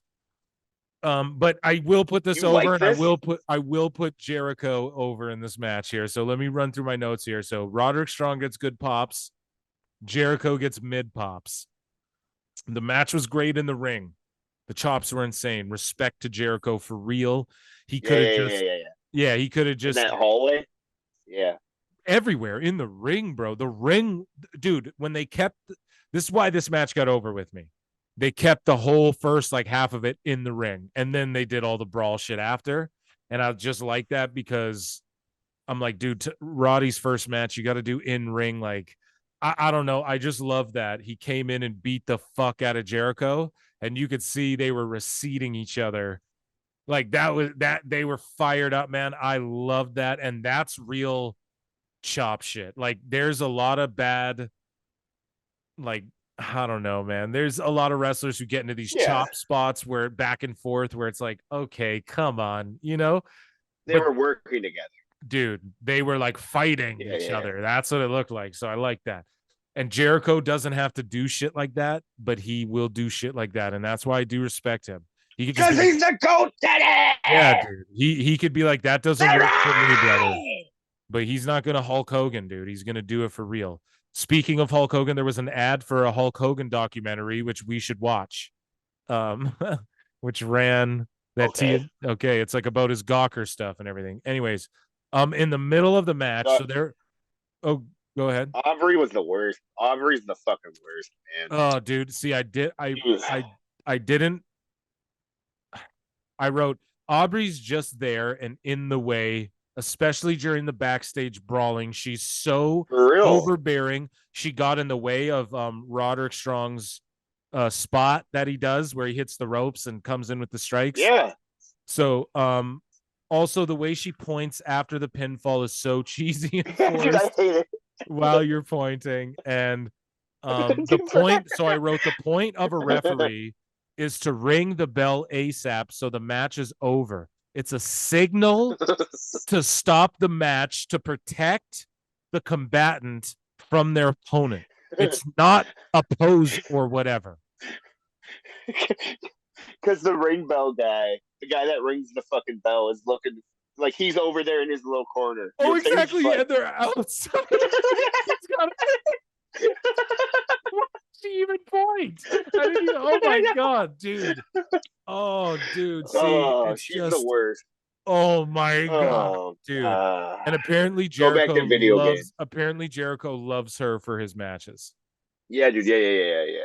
but I will put this You over, like and this? I will put Jericho over in this match here. So let me run through my notes here. So Roderick Strong gets good pops, Jericho gets mid pops. The match was great in the ring. The chops were insane. Respect to Jericho for real. He could have yeah, he could have In just that hallway. Yeah. everywhere in the ring, bro. The ring, dude, when they kept this is why this match got over with me. They kept the whole first like half of it in the ring, and then they did all the brawl shit after. And I just like that because I'm like, dude, Roddy's first match, you got to do in ring. Like, I don't know. I just love that he came in and beat the fuck out of Jericho, and you could see they were receding each other. Like that they were fired up, man. I love that, and that's real chop shit. Like, there's a lot of bad, like, I don't know, man. There's a lot of wrestlers who get into these chop spots where back and forth where it's like, okay, come on, you know? They were working together. Dude, they were like fighting each other. That's what it looked like. So I like that. And Jericho doesn't have to do shit like that, but he will do shit like that. And that's why I do respect him. He could just Because he's the GOAT daddy. Yeah, dude. He could be like, that doesn't work for me, brother. But he's not gonna Hulk Hogan, dude. He's gonna do it for real. Speaking of Hulk Hogan, there was an ad for a Hulk Hogan documentary, which we should watch. Which ran that okay, it's like about his Gawker stuff and everything. Anyways, in the middle of the match, so there. Oh, go ahead. Aubrey was the worst. Aubrey's the fucking worst, man. Oh, dude. See, I didn't. I wrote Aubrey's just there and in the way, especially during the backstage brawling. She's so overbearing. She got in the way of Roderick Strong's spot that he does where he hits the ropes and comes in with the strikes. Yeah. So also the way she points after the pinfall is so cheesy and forced. Dude, I hate it. While you're pointing. And the point, so I wrote the point of a referee is to ring the bell ASAP so the match is over. It's a signal to stop the match to protect the combatant from their opponent. It's not a pose or whatever. Because the ring bell guy, the guy that rings the fucking bell, is looking like he's over there in his little corner. Oh, exactly. And they're outside. She even points. Oh my god, dude. Oh, dude. See, it's she's just the worst. Oh my god, dude. And apparently Jericho loves her for his matches. Yeah, dude. Yeah.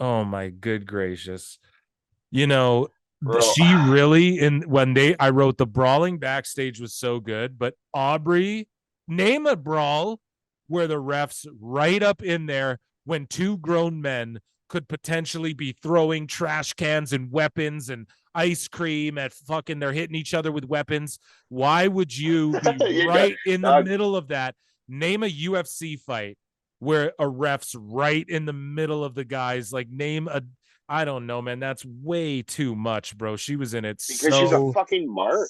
Oh my good gracious. You know, she really I wrote the brawling backstage was so good, but Aubrey, name a brawl where the refs right up in there when two grown men could potentially be throwing trash cans and weapons and ice cream at fucking, they're hitting each other with weapons. Why would you be right in the middle of that? Name a UFC fight where a ref's right in the middle of the guys. Like, name a, I don't know, man. That's way too much, bro. She was in it because she's a fucking mark.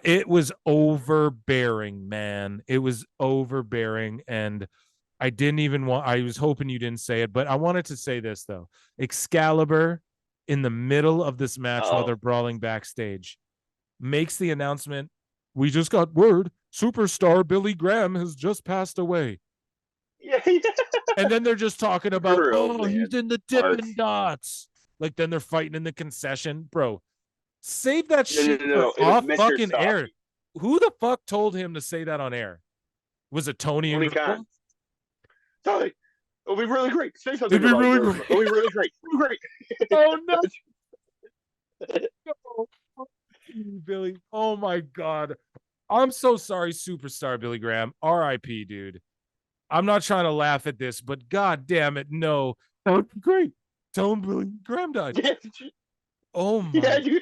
It was overbearing, man. It was overbearing, and I didn't even want. I was hoping you didn't say it, but I wanted to say this though. Excalibur, in the middle of this match while they're brawling backstage, makes the announcement: "We just got word, superstar Billy Graham has just passed away." Yeah. And then they're just talking about, he's in the Dippin' Dots. Like, then they're fighting in the concession, bro. Save that shit for off fucking air. Who the fuck told him to say that on air? Was it Tony and Khan? Tony, it'll be really great. Say something. It'll be really great. It'll be really great. Great. Oh no. Billy. Oh my god. I'm so sorry, superstar Billy Graham. R.I.P. dude. I'm not trying to laugh at this, but god damn it, no. That would be great. Tell him Billy Graham died. Oh Yeah, my you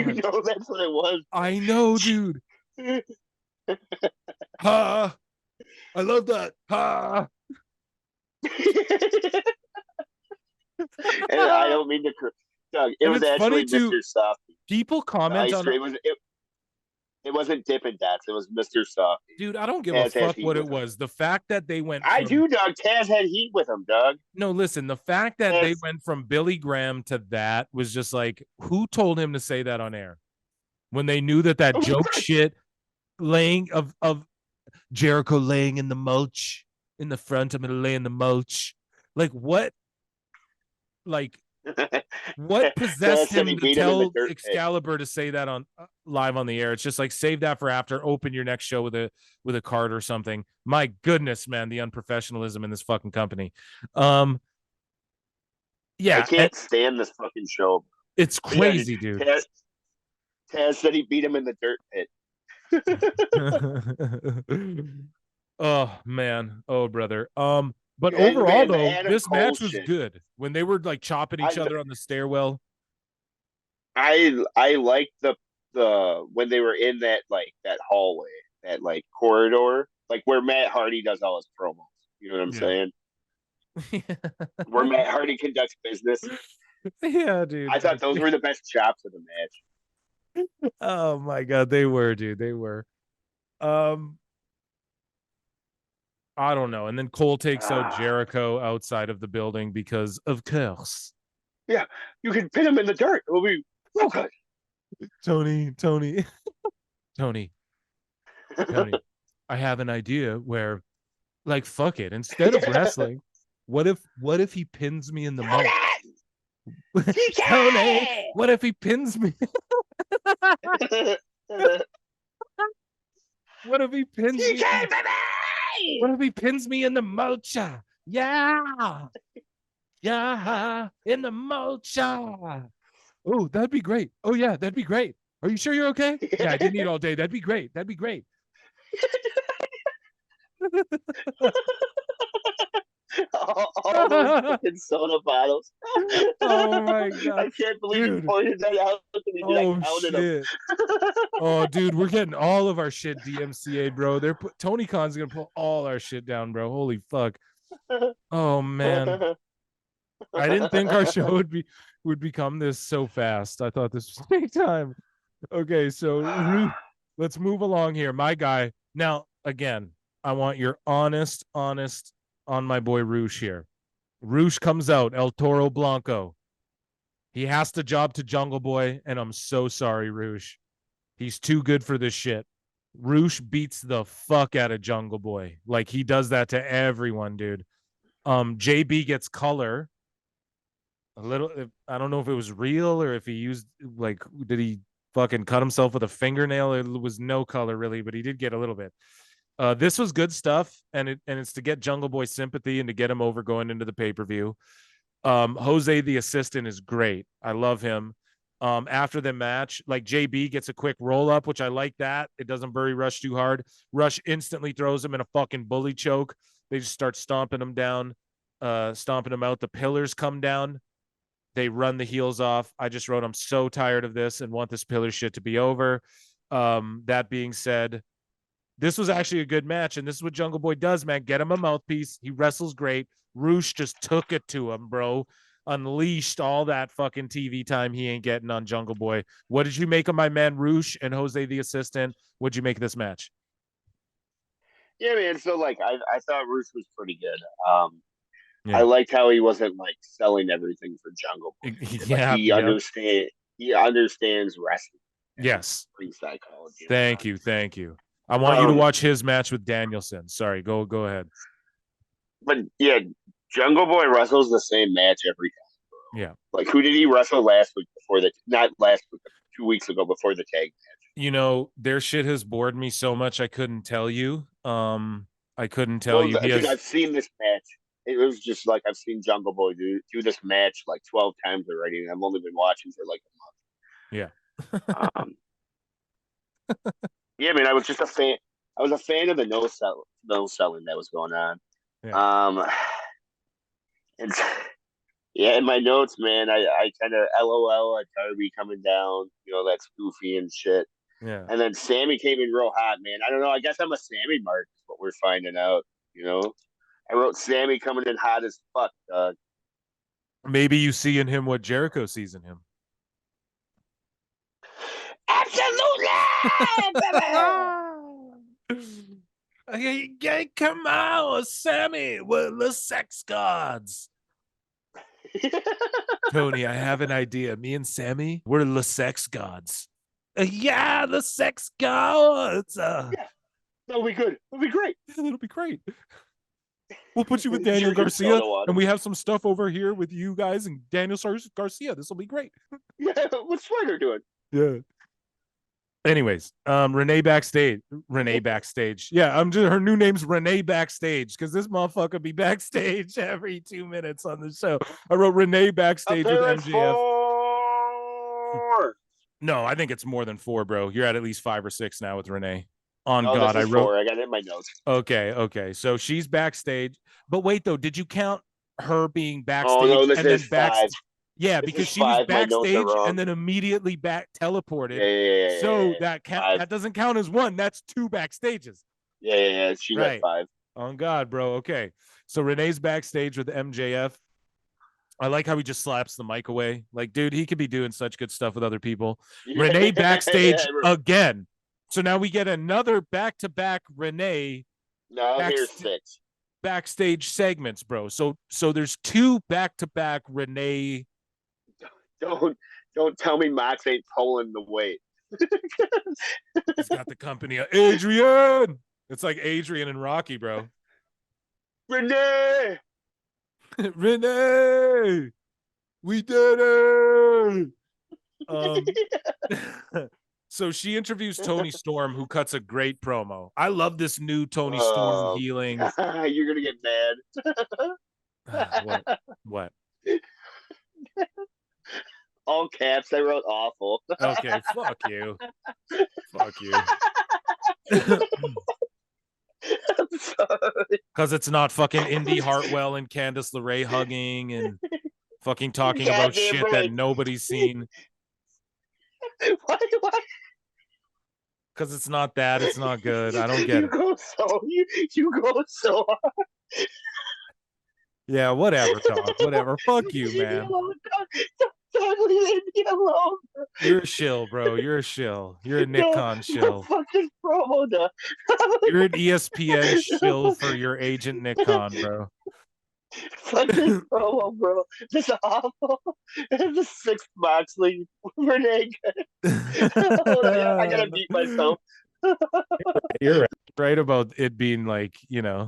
god. know that's what it was. I know, dude. Ha! I love that. Ha! And I don't mean to, Doug. It And was it's funny actually too. Mr. Softy. People comment on, It wasn't Dippin' Dots. It was Mr. Softy. dude, I don't give a Taz had fuck heat what it with him. was. The fact that they went I from do, Doug. Taz had heat with him, Doug. no, listen, the fact that they Taz, went from Billy Graham to that was just like, who told him to say that on air? When they knew that joke shit laying of Jericho laying in the mulch in the front, I'm gonna lay in the mulch. Like what? Like what possessed Taz said he him to beat him in the tell dirt pit. Excalibur to say that on live on the air? It's just like save that for after. Open your next show with a card or something. My goodness, man, the unprofessionalism in this fucking company. Yeah, I can't stand this fucking show. it's crazy, dude. Taz said he beat him in the dirt pit. Oh man, oh brother. But And, overall man, the though, Adam this Cole match was shit. good when they were like chopping each other on the stairwell. I like the when they were in that hallway, that corridor, like where Matt Hardy does all his promos. You know what I'm saying? Where Matt Hardy conducts business. Yeah, dude. I thought those were the best chops of the match. Oh my god, they were, dude. They were. I don't know. And then Cole takes out Jericho outside of the building because of course. Yeah, you can pin him in the dirt. It'll be real good. Tony. Tony. I have an idea where, like, fuck it. Instead of wrestling, what if he pins me in the mouth? Tony, what if he pins me? What if he pins me? What if he pins me in the mulcha? Yeah. Yeah, in the mulcha. Oh, that'd be great. Oh, yeah, that'd be great. Are you sure you're okay? Yeah, I didn't eat all day. That'd be great. That'd be great. all those fucking soda bottles. Oh my god! I can't believe dude. you pointed that out to me. Oh shit! Oh dude, we're getting all of our shit DMCA'd, bro. Tony Khan's gonna pull all our shit down, bro. Holy fuck! Oh man, I didn't think our show would become this so fast. I thought this would take time. Okay, so let's move along here, my guy. Now, again, I want your honest on my boy Roosh here. Roosh comes out, El Toro Blanco. He has to job to Jungle Boy, and I'm so sorry, Roosh. He's too good for this shit. Roosh beats the fuck out of Jungle Boy. Like he does that to everyone, dude. JB gets color. A little, I don't know if it was real or if he used did he fucking cut himself with a fingernail? It was no color really, but he did get a little bit. This was good stuff, and it's to get Jungle Boy sympathy and to get him over going into the pay-per-view. Jose the assistant is great. I love him. After the match, like JB gets a quick roll up, which I like that. It doesn't bury Rush too hard. Rush instantly throws him in a fucking bully choke. They just start stomping him down, stomping him out. The pillars come down. They run the heels off. I just wrote, I'm so tired of this and want this pillar shit to be over. That being said, this was actually a good match, and this is what Jungle Boy does, man. Get him a mouthpiece. He wrestles great. Roosh just took it to him, bro. Unleashed all that fucking TV time he ain't getting on Jungle Boy. What did you make of my man Roosh and Jose the assistant? What'd you make of this match? Yeah, man. So I thought Roosh was pretty good. Yeah. I liked how he wasn't selling everything for Jungle Boy. Yeah, he understands wrestling. Yes. Psychology. Thank you. I want you to watch his match with Danielson. Sorry, go ahead. But yeah, Jungle Boy wrestles the same match every time. Yeah. Like who did he wrestle last week not last week, 2 weeks ago before the tag match? You know, their shit has bored me so much I couldn't tell you. I couldn't tell you. Dude, I've seen this match. It was just I've seen Jungle Boy do this match 12 times already, and I've only been watching for a month. Yeah. Yeah, man, I was just a fan. I was a fan of the no selling that was going on. Yeah. And yeah, in my notes, man, I kind of LOL at Darby coming down. That's goofy and shit. Yeah. And then Sammy came in real hot, man. I don't know. I guess I'm a Sammy mark, is what we're finding out. I wrote Sammy coming in hot as fuck, dog. Maybe you see in him what Jericho sees in him. Absolutely, baby. Come on, Sammy. We're the sex gods. Tony, I have an idea. Me and Sammy, we're the sex gods. Yeah, the sex gods. Yeah, that'll be good. That'll be great. Yeah, that'll be great. We'll put you with Daniel Garcia, and we have some stuff over here with you guys and Daniel Garcia. This will be great. Yeah, what's Swagger doing? Yeah. Anyways, Renee backstage. Yeah, her new name's Renee backstage because this motherfucker be backstage every 2 minutes on the show. I wrote Renee backstage with MJF. 4. No, I think it's more than 4, bro. You're at least 5 or 6 now with Renee. On Oh, God, this I is wrote 4. I got it in my notes. Okay. So she's backstage, but wait though, did you count her being backstage? Oh no, this and is then backstage? 5. Yeah, This because is she was 5. My notes are backstage wrong. and then immediately back teleported. Yeah. So that Five. that doesn't count as 1. That's 2 backstages. Yeah. She's Right. at 5. On God, bro. Okay. So Renee's backstage with MJF. I like how he just slaps the mic away. Like, dude, he could be doing such good stuff with other people. Renee backstage again. So now we get another back-to-back Renee. No, here's 6 backstage segments, bro. So there's 2 back-to-back Renee. Don't tell me Max ain't pulling the weight. He's got the company of Adrian. It's like Adrian and Rocky, bro. Renee, we did it. So she interviews Tony Storm, who cuts a great promo. I love this new Tony Storm healing. You're gonna get mad. What? All caps. I wrote awful. Okay, fuck you. I'm sorry. Because it's not fucking Indy Hartwell and Candice LeRae hugging and fucking talking about shit that nobody's seen. Why? Because it's not that. It's not good. I don't get it. You go so hard. Yeah, whatever, dog. Whatever. Fuck you, man. Don't leave me alone. You're a shill, bro. You're a shill. You're a Nick Khan shill. Fuck this promo, though. You're an ESPN shill for your agent Nick Khan, bro. Fuck this promo, bro. This is awful. The 6th Moxley. Renee. I gotta beat myself. You're right about it being like, there's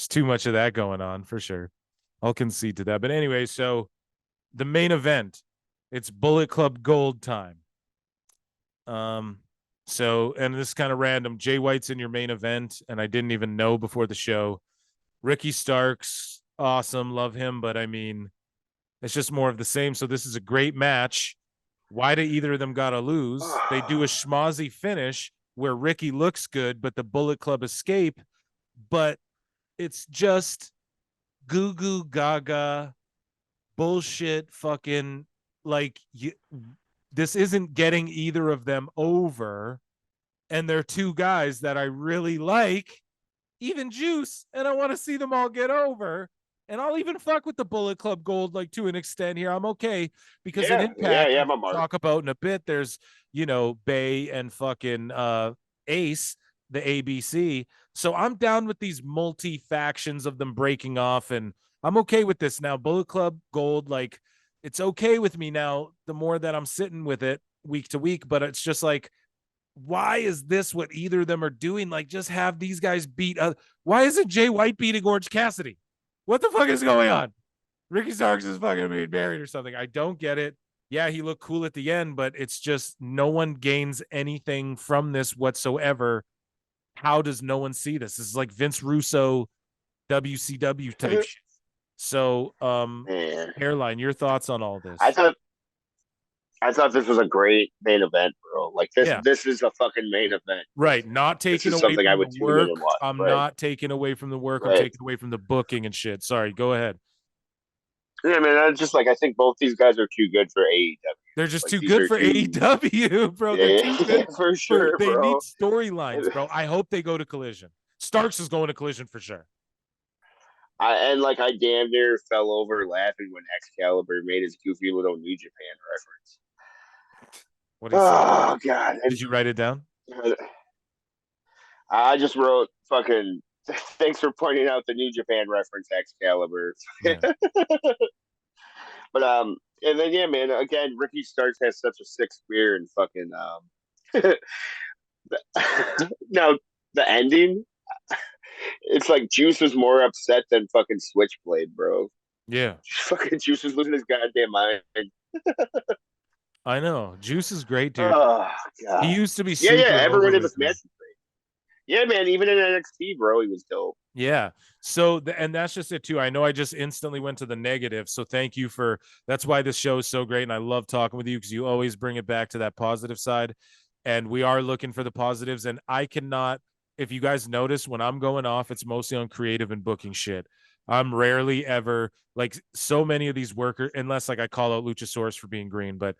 too much of that going on for sure. I'll concede to that. But anyway, so the main event, it's Bullet Club Gold time. So, and this is kind of random. Jay White's in your main event, and I didn't even know before the show. Ricky Starks, awesome, love him, but I mean, it's just more of the same. So this is a great match. Why do either of them gotta lose? They do a schmozzy finish where Ricky looks good, but the Bullet Club escape. But it's just goo goo gaga bullshit fucking this isn't getting either of them over, and they're 2 guys that I really like, even Juice, and I want to see them all get over, and I'll even fuck with the Bullet Club Gold to an extent here. I'm okay because in Impact, we'll talk about in a bit, there's Bay and fucking Ace, the ABC. So I'm down with these multi factions of them breaking off, and I'm okay with this now. Bullet Club Gold, it's okay with me now, the more that I'm sitting with it week to week, but it's just why is this what either of them are doing? Just have these guys beat. Why isn't Jay White beating Orange Cassidy? What the fuck is going on? Ricky Starks is fucking being married or something. I don't get it. Yeah, he looked cool at the end, but it's just no one gains anything from this whatsoever. How does no one see this? This is like Vince Russo WCW type shit. So, Hairline, your thoughts on all this? I thought I thought this was a great main event, bro. Like Yeah. this is a fucking main event. Right. Not taking This is away something I from the would tune in and work. watch. I'm Right, not taking away from the work. I'm right. taking away from the booking and shit. Sorry. Go ahead. Yeah, man. I just like I think both these guys are too good for AEW. They're just Like too these good are for two. AEW, bro. They're Yeah, too good for for. sure, They need bro. storylines, bro. I hope they go to Collision. Starks is going to Collision for sure. I damn near fell over laughing when Excalibur made his goofy little New Japan What do you say? reference. Oh god! Did you write it down? I just wrote fucking. Thanks for pointing out the New Japan reference, Excalibur. Yeah. But and then yeah, man. Again, Ricky Starks has such a sick spear and fucking now the ending. It's like Juice was more upset than fucking Switchblade, bro. Yeah. Fucking Juice was losing his goddamn mind. I know. Juice is great, dude. Oh god. He used to be Yeah, super over everyone in with this me. match. Yeah, man. Even in NXT, bro, he was dope. Yeah. So, and that's just it too. I know I just instantly went to the negative. So thank you for, that's why this show is so great. And I love talking with you because you always bring it back to that positive side. And we are looking for the positives. And I cannot, if you guys notice, when I'm going off, it's mostly on creative and booking shit. I'm rarely ever like so many of these workers, unless like I call out Luchasaurus for being green, but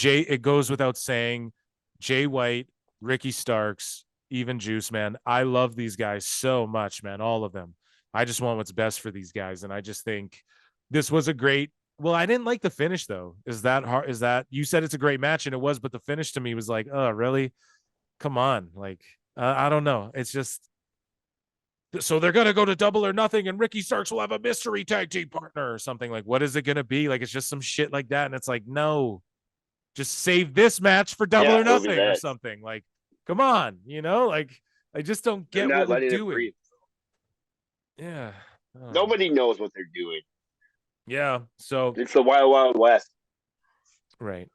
it goes without saying, Jay White, Ricky Starks, even Juice, man. I love these guys so much, man. All of them. I just want what's best for these guys. And I just think this was a great. Well, I didn't like the finish though. Is that hard? Is that you said it's a great match and it was, but the finish to me was like, oh, really? Come on. Like, I don't know. It's just so they're gonna go to Double or Nothing, and Ricky Starks will have a mystery tag team partner or something. Like, what is it gonna be? Like, it's just some shit like that, and it's like, no, just save this match for Double or Nothing or something. Like, come on, like I just don't get what we're doing. Yeah. Nobody knows what they're doing. Yeah. So it's the Wild Wild West. Right.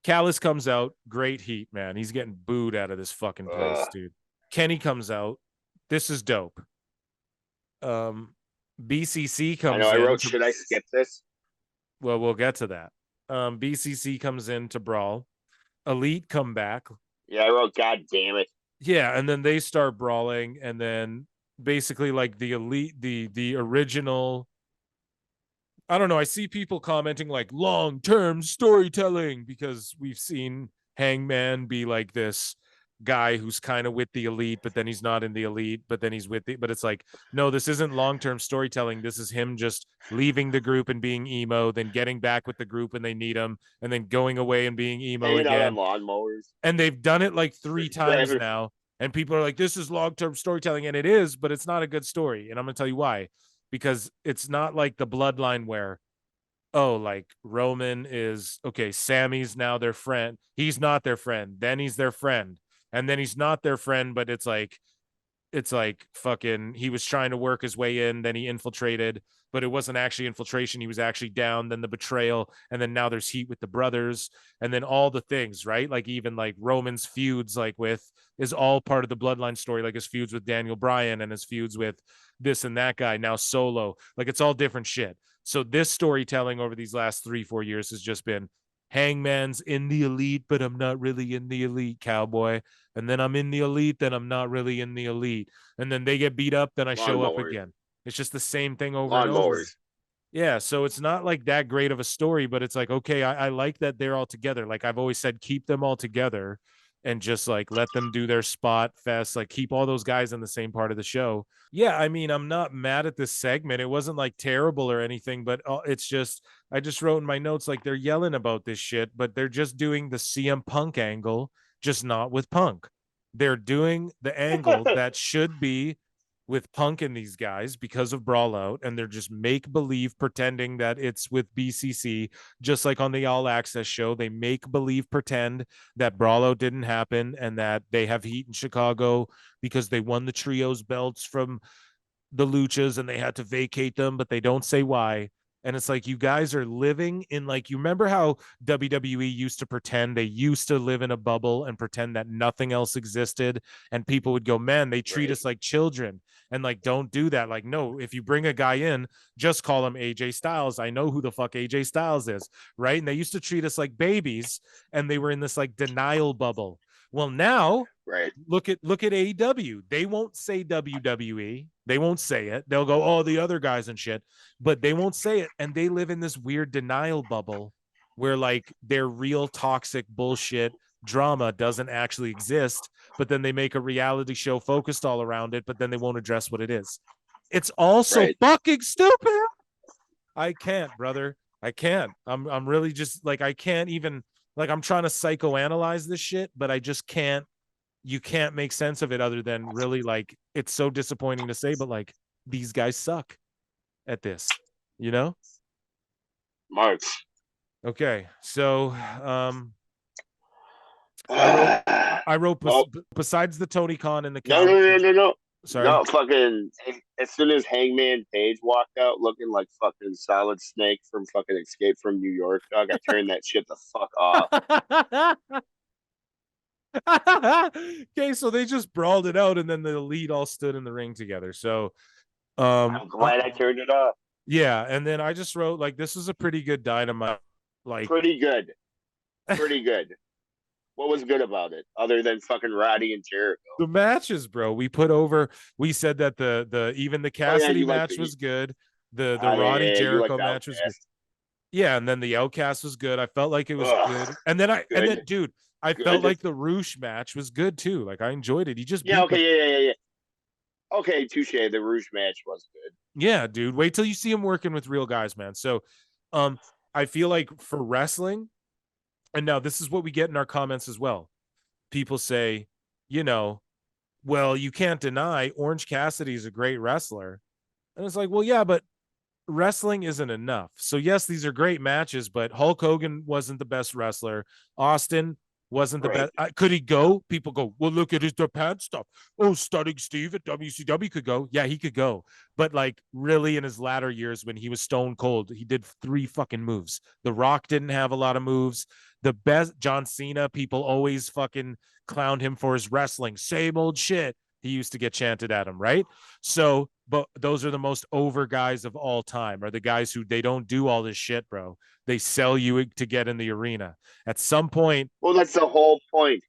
Callis comes out, great heat, man. He's getting booed out of this fucking place, dude. Kenny comes out. This is dope. BCC comes in. I wrote, should I skip this? Well, we'll get to that. BCC comes in to brawl. Elite come back. Yeah, I wrote, God damn it. Yeah, and then they start brawling, and then basically like the Elite, the original. I don't know. I see people commenting like long-term storytelling because we've seen Hangman be like this guy who's kind of with the Elite, but then he's not in the Elite, but then he's with the, but it's like, no, this isn't long-term storytelling. This is him just leaving the group and being emo, then getting back with the group when they need him, and then going away and being emo again. Lawnmowers. And they've done it like 3 times now. And people are like, this is long-term storytelling. And it is, but it's not a good story. And I'm going to tell you why. Because it's not like the bloodline where, oh, like Roman is, okay, Sammy's now their friend. He's not their friend. Then he's their friend. And then he's not their friend, but it's like fucking, he was trying to work his way in, then he infiltrated, but it wasn't actually infiltration. He was actually down, then the betrayal, and then now there's heat with the brothers, and then all the things, right? Like even like Roman's feuds like with is all part of the bloodline story, like his feuds with Daniel Bryan and his feuds with this and that guy, now Solo. Like it's all different shit. So this storytelling over these last 3-4 years has just been Hangman's in the Elite, but I'm not really in the Elite, cowboy. And then I'm in the Elite, then I'm not really in the Elite. And then they get beat up, then I show up again. It's just the same thing over and over. Yeah, so it's not like that great of a story, but it's like, okay, I like that they're all together. Like I've always said, keep them all together and just like let them do their spot fest, like keep all those guys in the same part of the show. Yeah, I mean, I'm not mad at this segment. It wasn't like terrible or anything, but it's just, I just wrote in my notes, like they're yelling about this shit, but they're just doing the CM Punk angle, just not with Punk. They're doing the angle that should be with Punk and these guys because of Brawl Out, and they're just make believe pretending that it's with BCC, just like on the All Access show. They make believe pretend that Brawl Out didn't happen and that they have heat in Chicago because they won the trios belts from the Luchas and they had to vacate them, but they don't say why. And it's like, you guys are living in, like, you remember how WWE used to pretend they used to live in a bubble and pretend that nothing else existed. And people would go, man, they treat us like children. And like, don't do that. Like, no, if you bring a guy in, just call him AJ Styles. I know who the fuck AJ Styles is. Right. And they used to treat us like babies, and they were in this like denial bubble. Well, now look at AEW. They won't say WWE. They won't say it. They'll go, oh, the other guys and shit, but they won't say it. And they live in this weird denial bubble where like their real toxic bullshit drama doesn't actually exist, but then they make a reality show focused all around it, but then they won't address what it is. It's all so fucking stupid. I can't, brother. I can't. I'm really just like, I can't even, like, I'm trying to psychoanalyze this shit, but I just can't. You can't make sense of it other than really, like, it's so disappointing to say, but like, these guys suck at this, you know? March. Okay. So, I wrote besides the Tony Khan and the No. Sorry. No, fucking, as soon as Hangman Page walked out looking like fucking Solid Snake from fucking Escape from New York, dog, I turned that shit the fuck off. Okay, so they just brawled it out, and then the Elite all stood in the ring together. So I'm glad I turned it off. Yeah, and then I just wrote, like, this is a pretty good Dynamite. Like, pretty good. What was good about it other than fucking Roddy and Jericho? The matches, bro. We said that the even the Cassidy match was good. The Roddy Jericho match was good. Yeah, and then the Outcast was good. I felt like it was good. And then dude, I felt like the Roosh match was good too. Like, I enjoyed it. He just yeah. Okay, touche. The Roosh match was good. Yeah, dude. Wait till you see him working with real guys, man. So, I feel like for wrestling, and now this is what we get in our comments as well. People say, you know, well, you can't deny Orange Cassidy is a great wrestler. And it's like, well, yeah, but wrestling isn't enough. So yes, these are great matches, but Hulk Hogan wasn't the best wrestler. Austin wasn't the best. Could he go? People go, well, look at his Japan stuff. Oh, Stunning Steve at WCW could go. Yeah, he could go. But like, really, in his latter years when he was stone cold, he did 3 fucking moves. The Rock didn't have a lot of moves. The best, John Cena, people always fucking clowned him for his wrestling. Same old shit. He used to get chanted at him, right? So, but those are the most over guys of all time, are the guys who, they don't do all this shit, bro. They sell you to get in the arena. At some point. Well, that's the whole point.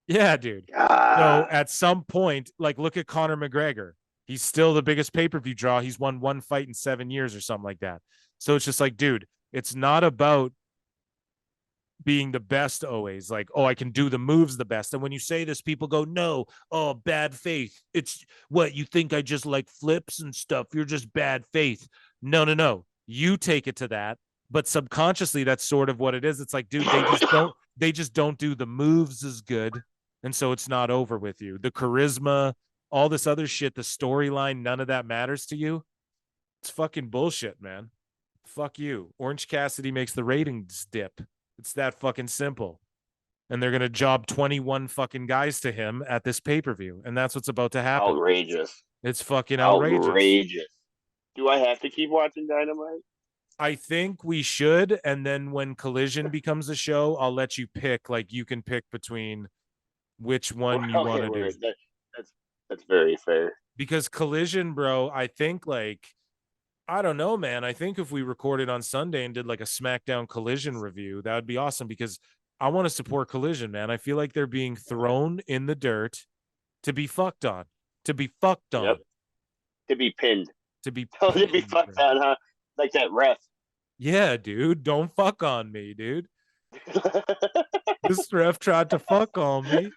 Yeah, dude. So at some point, like, look at Conor McGregor. He's still the biggest pay-per-view draw. He's won 1 fight in 7 years or something like that. So it's just like, dude, it's not about being the best always, like, oh, I can do the moves the best. And when you say this, people go, no, oh, bad faith. It's what you think, I just like flips and stuff. You're just bad faith. No. You take it to that, but subconsciously that's sort of what it is. It's like, dude, they just don't do the moves as good. And so it's not over with you. The charisma, all this other shit, the storyline, none of that matters to you. It's fucking bullshit, man. Fuck you. Orange Cassidy makes the ratings dip. It's that fucking simple. And they're going to job 21 fucking guys to him at this pay-per-view. And that's what's about to happen. Outrageous. It's fucking outrageous. Do I have to keep watching Dynamite? I think we should. And then when Collision becomes a show, I'll let you pick. Like, you can pick between which one you want to do. That's very fair. Because Collision, bro, I think, like, I don't know, man. I think if we recorded on Sunday and did like a SmackDown Collision review, that would be awesome, because I want to support Collision, man. I feel like they're being thrown in the dirt to be fucked on. To be fucked on. Yep. To be pinned. To be fucked on, huh? Like that ref. Yeah, dude. Don't fuck on me, dude. This ref tried to fuck on me.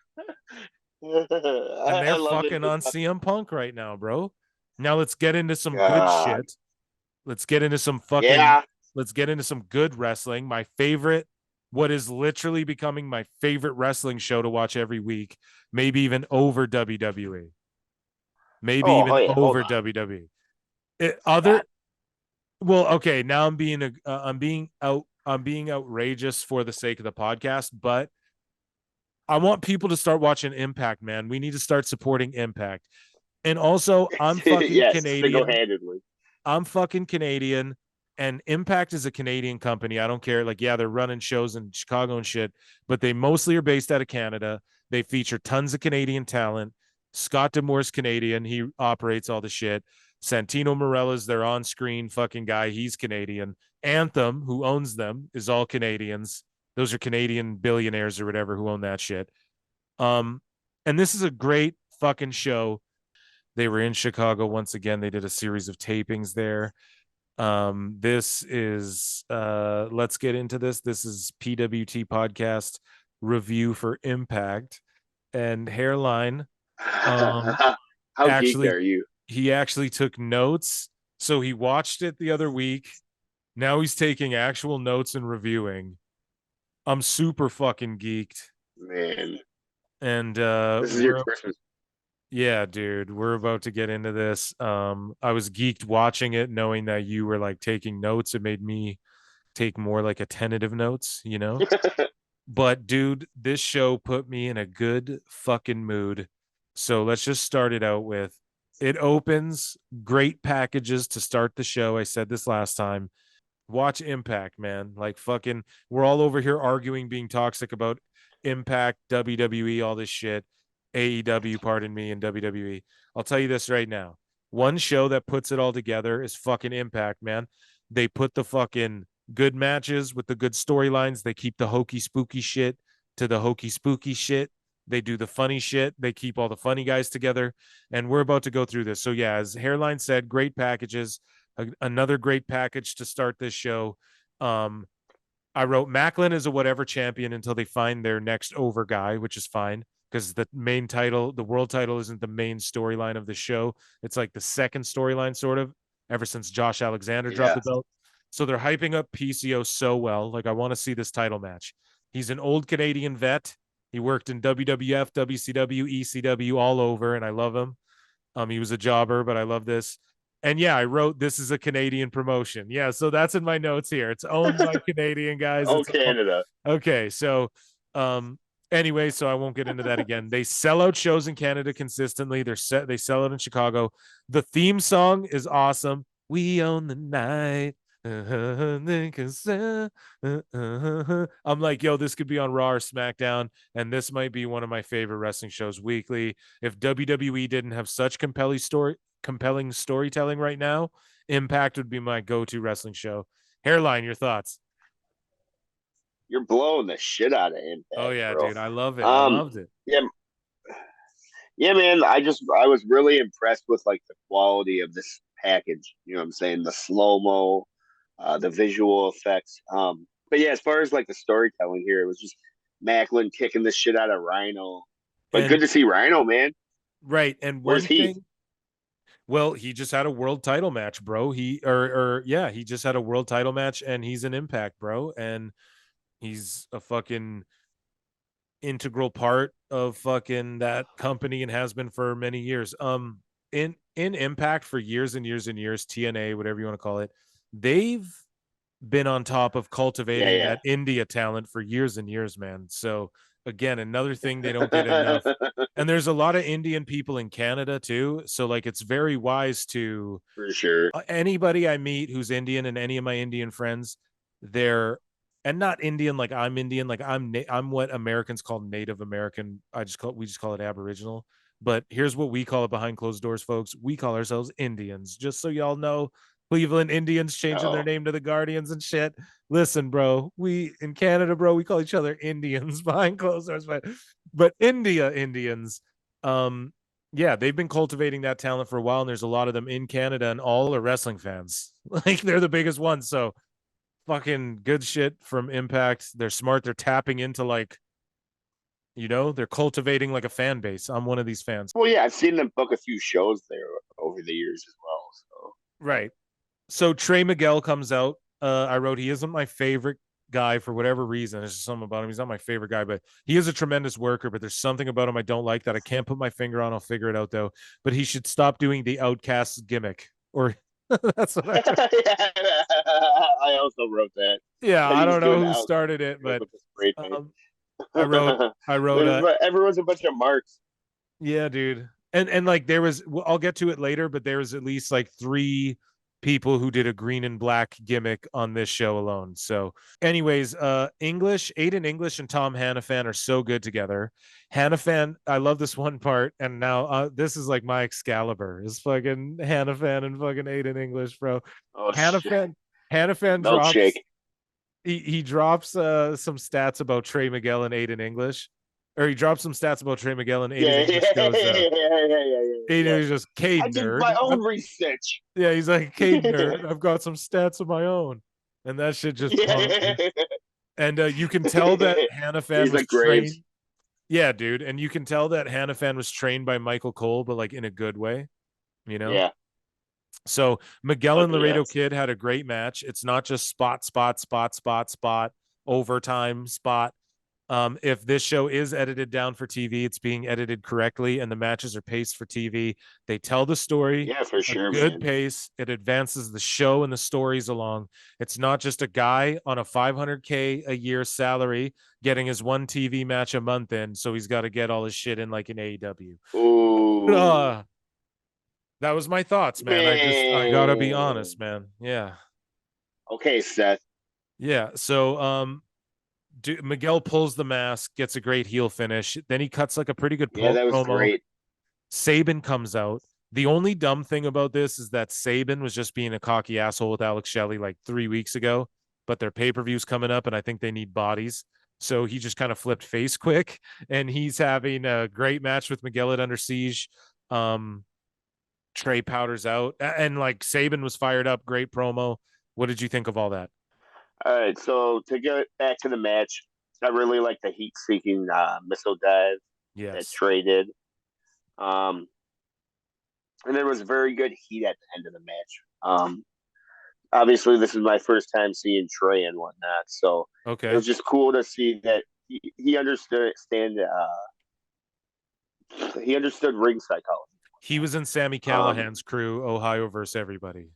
And they're fucking on CM Punk right now, bro. Now let's get into some good shit. Let's get into some fucking, let's get into some good wrestling. My favorite, what is literally becoming my favorite wrestling show to watch every week. Maybe even over WWE. Maybe over WWE. Well, okay, now I'm being outrageous for the sake of the podcast, but I want people to start watching Impact, man. We need to start supporting Impact. And also, I'm fucking Canadian. Single-handedly. I'm fucking Canadian. And Impact is a Canadian company. I don't care. Like, yeah, they're running shows in Chicago and shit, but they mostly are based out of Canada. They feature tons of Canadian talent. Scott D'Amour's Canadian. He operates all the shit. Santino Marella's their on-screen fucking guy. He's Canadian. Anthem, who owns them, is all Canadians. Those are Canadian billionaires or whatever who own that shit. And this is a great fucking show. They were in Chicago once again. They did a series of tapings there. This is let's get into this. This is PWT Podcast review for Impact, and Hairline How geeked actually are you? he actually took notes. So he watched it the other week. Now he's taking actual notes and reviewing. I'm super fucking geeked. Man, And this is your Christmas. yeah, dude, we're about to get into this. I was geeked watching it, knowing that you were like taking notes. It made me take more like attentive notes, you know? But dude, this show put me in a good fucking mood. So let's just start it out with it opens great packages to start the show. I said this last time. Watch Impact, man. Like fucking we're all over here arguing, being toxic about Impact, WWE, all this shit. AEW, pardon me, and WWE. I'll tell you this right now. One show that puts it all together is fucking Impact, man. They put the fucking good matches with the good storylines. They keep the hokey spooky shit to the hokey spooky shit. They do the funny shit. They keep all the funny guys together. And we're about to go through this. So, yeah, as Hairline said, great packages. Another great package to start this show. I wrote Macklin is a whatever champion until they find their next over guy, which is fine because the main title, the world title, isn't the main storyline of the show. It's like the second storyline, sort of, ever since Josh Alexander dropped the belt. So they're hyping up PCO so well. Like, I want to see this title match. He's an old Canadian vet. He worked in WWF, WCW, ECW, all over, and I love him. He was a jobber, but I love this. And yeah, I wrote this is a Canadian promotion. Yeah, so that's in my notes here. It's owned by Canadian guys. Oh, it's Canada. Okay, so anyway, so I won't get into that again. They sell out shows in Canada consistently. They sell out in Chicago. The theme song is awesome. We own the night. I'm like, yo, this could be on Raw or SmackDown, and this might be one of my favorite wrestling shows weekly. If WWE didn't have such compelling storytelling right now, Impact would be my go-to wrestling show. Hairline, your thoughts? You're blowing the shit out of Impact. Oh yeah, bro. Dude, I love it. I loved it. Yeah, man. I was really impressed with like the quality of this package. You know what I'm saying? The slow-mo, the visual effects. But yeah, as far as like the storytelling here, it was just Macklin kicking the shit out of Rhino. But good to see Rhino, man. Right. And where's he? Well, he just had a world title match, bro. He just had a world title match, and he's an Impact, bro. And he's a fucking integral part of fucking that company and has been for many years. In Impact for years and years and years, TNA, whatever you want to call it, they've been on top of cultivating that India talent for years and years, man. So again, another thing they don't get enough. And there's a lot of Indian people in Canada too. So like, it's very wise to, for sure, anybody I meet who's Indian, and any of my Indian friends, they're, and not Indian like I'm Indian, like I'm what Americans call Native American. We just call it Aboriginal. But here's what we call it behind closed doors, folks. We call ourselves Indians. Just so y'all know, Cleveland Indians changing their name to the Guardians and shit. Listen, bro, we in Canada, bro, we call each other Indians behind closed doors, but India Indians, yeah, they've been cultivating that talent for a while, and there's a lot of them in Canada, and all are wrestling fans. Like, they're the biggest ones. So fucking good shit from Impact. They're smart. They're tapping into, like, you know, they're cultivating like a fan base. I'm one of these fans. Well, yeah, I've seen them book a few shows there over the years as well. So right. So Trey Miguel comes out. I wrote he isn't my favorite guy for whatever reason. There's just something about him. He's not my favorite guy, but he is a tremendous worker. But there's something about him I don't like that I can't put my finger on. I'll figure it out though. But he should stop doing the Outcast gimmick. Or that's what I also wrote that. Yeah, I don't know who started it, but I wrote everyone's a bunch of marks. Yeah, dude. And like there was, I'll get to it later, but there was at least like 3 people who did a green and black gimmick on this show alone. So, anyways, Aiden English and Tom Hannafan are so good together. Hannafan, I love this one part, and now this is like my Excalibur is fucking Hannafan and fucking Aiden English, bro. Oh shit! Hannafan drops Milkshake. he drops some stats about Trey Miguel and Aiden English, or he drops some stats about Trey Miguel and Aiden Yeah, English goes. Aiden is just I Cade did nerd. my own research. Yeah, he's like Cade nerd. I've got some stats of my own, and that shit just punked me. And you can tell that Hannafan He's was like Graves. trained. Yeah, dude, and you can tell that Hannafan was trained by Michael Cole, but like in a good way, you know. Yeah. So Miguel and Laredo yes. Kid had a great match. It's not just spot, overtime spot. If this show is edited down for TV, it's being edited correctly, and the matches are paced for TV. They tell the story. Yeah, for sure, Good man. pace. It advances the show and the stories along. It's not just a guy on a $500K a year salary getting his one TV match a month in, so he's got to get all his shit in like an AEW. Ooh. That was my thoughts, man. I gotta be honest, man. Yeah. Okay, Seth. Yeah. So Miguel pulls the mask, gets a great heel finish. Then he cuts like a pretty good Yeah, that was promo. great. Sabin comes out. The only dumb thing about this is that Sabin was just being a cocky asshole with Alex Shelley like 3 weeks ago, but their pay-per-view's coming up and I think they need bodies. So he just kind of flipped face quick, and he's having a great match with Miguel at Under Siege. Trey powders out, and like Sabin was fired up. Great promo. What did you think of all that? All right, so to get back to the match, I really like the heat-seeking missile dive that Trey did. And there was very good heat at the end of the match. Obviously, this is my first time seeing Trey and whatnot, so okay, it was just cool to see that he understood ring psychology. He was in Sammy Callahan's crew, Ohio versus everybody.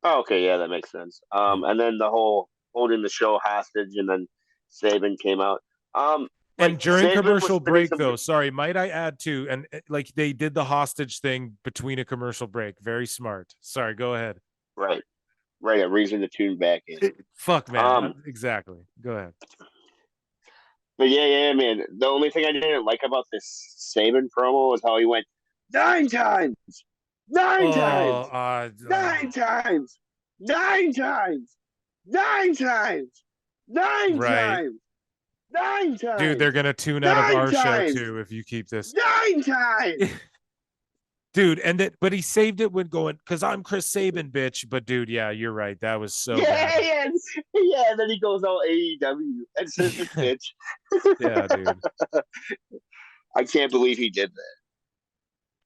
Oh, okay, yeah, that makes sense. And then the whole holding the show hostage, and then Sabin came out. And during commercial break, though, sorry, might I add too? And like they did the hostage thing between a commercial break. Very smart. Sorry, go ahead. Right. A reason to tune back in. Fuck, man. Exactly. Go ahead. But yeah, man. The only thing I didn't like about this Sabin promo was how he went 9 times, 9 times, 9 times, 9 times, 9 times, 9 times. 9 times. Dude, they're gonna tune out of our show too if you keep this. 9 times. Dude, but he saved it when going, because I'm Chris Sabin, bitch. But dude, yeah, you're right. That was so bad. Yeah, and then he goes all AEW and says the bitch. Yeah, dude. I can't believe he did that.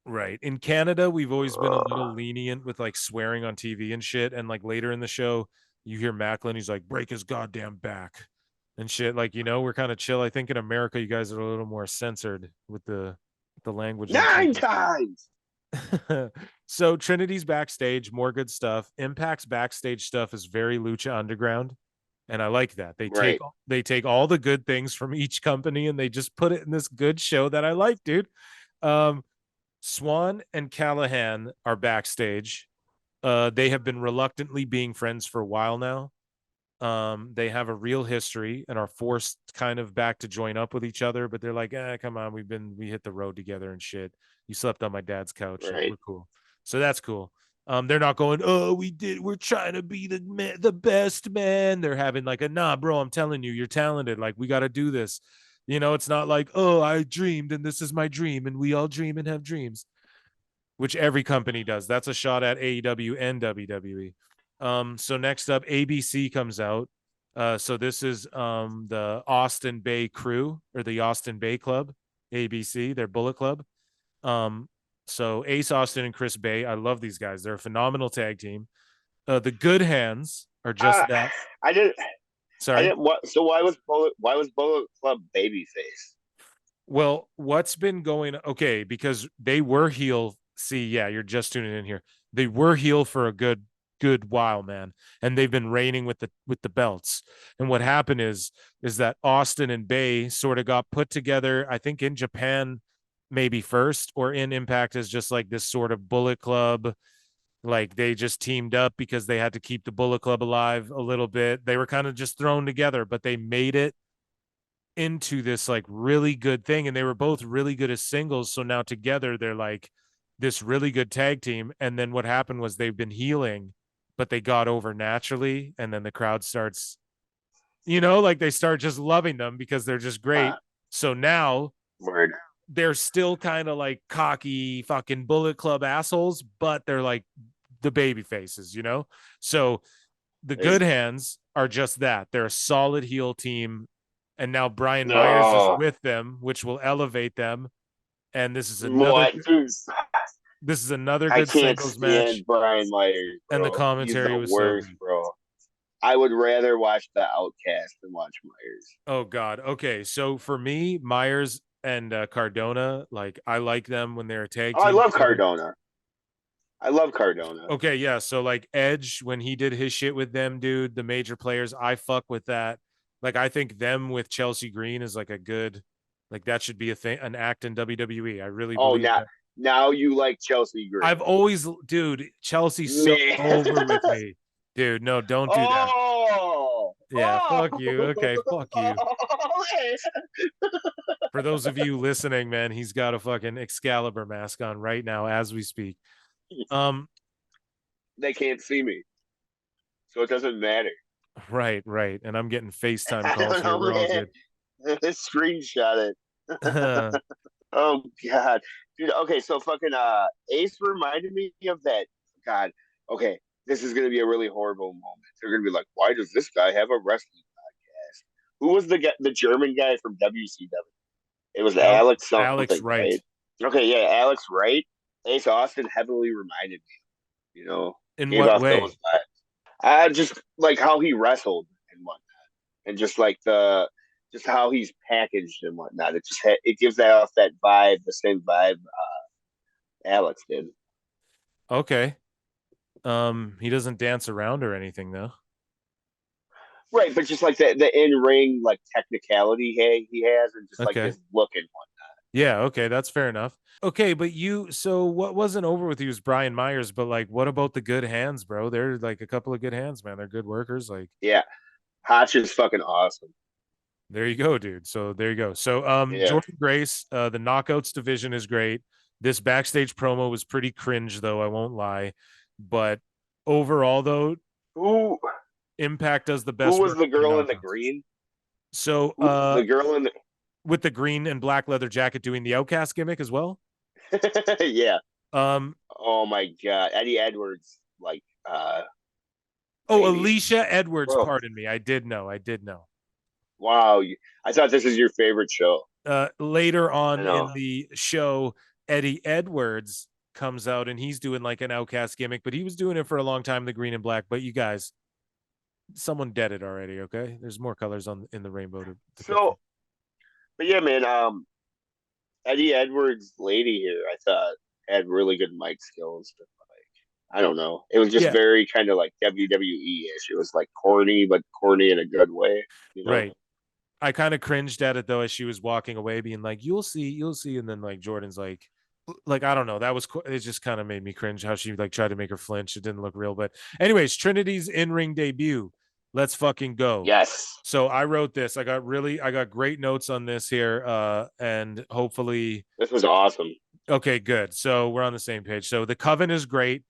Right. In Canada, we've always been a little lenient with like swearing on TV and shit. And like later in the show, you hear Macklin, he's like, break his goddamn back and shit. Like, we're kind of chill. I think in America, you guys are a little more censored with the language. 9 times. So Trinity's backstage, more good stuff. Impact's backstage stuff is very Lucha Underground, and I like that. They take all the good things from each company and they just put it in this good show that I like, dude. Swan and Callahan are backstage. They have been reluctantly being friends for a while now. They have a real history and are forced kind of back to join up with each other, but they're like, come on, we hit the road together and shit. You slept on my dad's couch. Right. We're cool. So that's cool. They're not going, we're trying to be the best, man. They're having like nah, bro, I'm telling you, you're talented. Like, we got to do this. It's not like, I dreamed and this is my dream and we all dream and have dreams, which every company does. That's a shot at AEW and WWE. So next up, ABC comes out. So this is the Austin Bay crew, or the Austin Bay Club, ABC, their Bullet Club. So Ace Austin and Chris Bay, I love these guys. They're a phenomenal tag team. The Good Hands are just that. Sorry. So why was Bullet Club babyface? Well, what's been going? Okay, because they were heel. See, yeah, you're just tuning in here. They were heel for a good while, man, and they've been reigning with the belts. And what happened is that Austin and Bay sort of got put together, I think in Japan maybe first, or in Impact, as just like this sort of Bullet Club, Like they just teamed up because they had to keep the Bullet Club alive a little bit. They were kind of just thrown together, but they made it into this like really good thing. And they were both really good as singles. So now together they're like this really good tag team. And then what happened was they've been healing, but they got over naturally. And then the crowd starts, like they start just loving them because they're just great. So now Word. they're still kind of like cocky fucking Bullet Club assholes, but they're like the baby faces, So the Good Hands are just that. They're a solid heel team. And now Brian Myers is with them, which will elevate them. And this is another good singles match. Brian Myers, bro. And the commentary He's the was worst, bro. I would rather watch the Outcast than watch Myers. Oh God. Okay. So for me, Myers and Cardona, like I like them when they're a tag team. I love Cardona. Okay, yeah. So like Edge, when he did his shit with them, dude, the major players, I fuck with that. Like I think them with Chelsea Green is like a good, like that should be a thing, an act in WWE. I really believe that. Now you like Chelsea Green. I've always, dude, Chelsea's so over with me. Dude, no, don't do that. Yeah, fuck you. Okay, fuck you. For those of you listening, man, he's got a fucking Excalibur mask on right now as we speak. They can't see me, so it doesn't matter. Right. And I'm getting FaceTime calls here. We're all good. Screenshot it. Oh God, dude. Okay, so fucking Ace reminded me of that. God. Okay, this is gonna be a really horrible moment. They're gonna be like, "Why does this guy have a wrestling podcast?" Who was the German guy from WCW? It was Alex something. Alex Wright. Right? Okay, yeah, Alex Wright. Ace Austin heavily reminded me. In what way? Just like how he wrestled and whatnot, and just like just how he's packaged and whatnot. It gives off that vibe, the same vibe Alex did. Okay. He doesn't dance around or anything though. Right, but just like the in ring like technicality he has, and just like his look and whatnot. Yeah, okay, that's fair enough. Okay, but so what wasn't over with you was Brian Myers, but like what about the Good Hands, bro? They're like a couple of good hands, man. They're good workers. Like yeah, Hotch is fucking awesome. There you go, dude. So there you go. So Jordan Grace, the Knockouts division is great. This backstage promo was pretty cringe, though, I won't lie. But overall, though, Impact does the best. Who was the girl in the green? So the girl in with the green and black leather jacket doing the Outcast gimmick as well. Yeah. Oh my God, Eddie Edwards, like. Alicia Edwards. Bro. Pardon me. I did know. Wow, I thought this is your favorite show. Later on in the show, Eddie Edwards comes out and he's doing like an Outcast gimmick, but he was doing it for a long time, the green and black. But you guys, someone dead it already, okay? There's more colors in the rainbow to so, but yeah, man, Eddie Edwards' lady here, I thought had really good mic skills. I don't know. It was just very kind of like WWE-ish. It was like corny, but corny in a good way. Right. I kind of cringed at it though as she was walking away, being like, "You'll see," and then like Jordan's like I don't know. It just kind of made me cringe how she like tried to make her flinch. It didn't look real, but anyways, Trinity's in-ring debut. Let's fucking go. Yes. So I wrote this. I got great notes on this here, and hopefully this was awesome. Okay, good. So we're on the same page. So the Coven is great.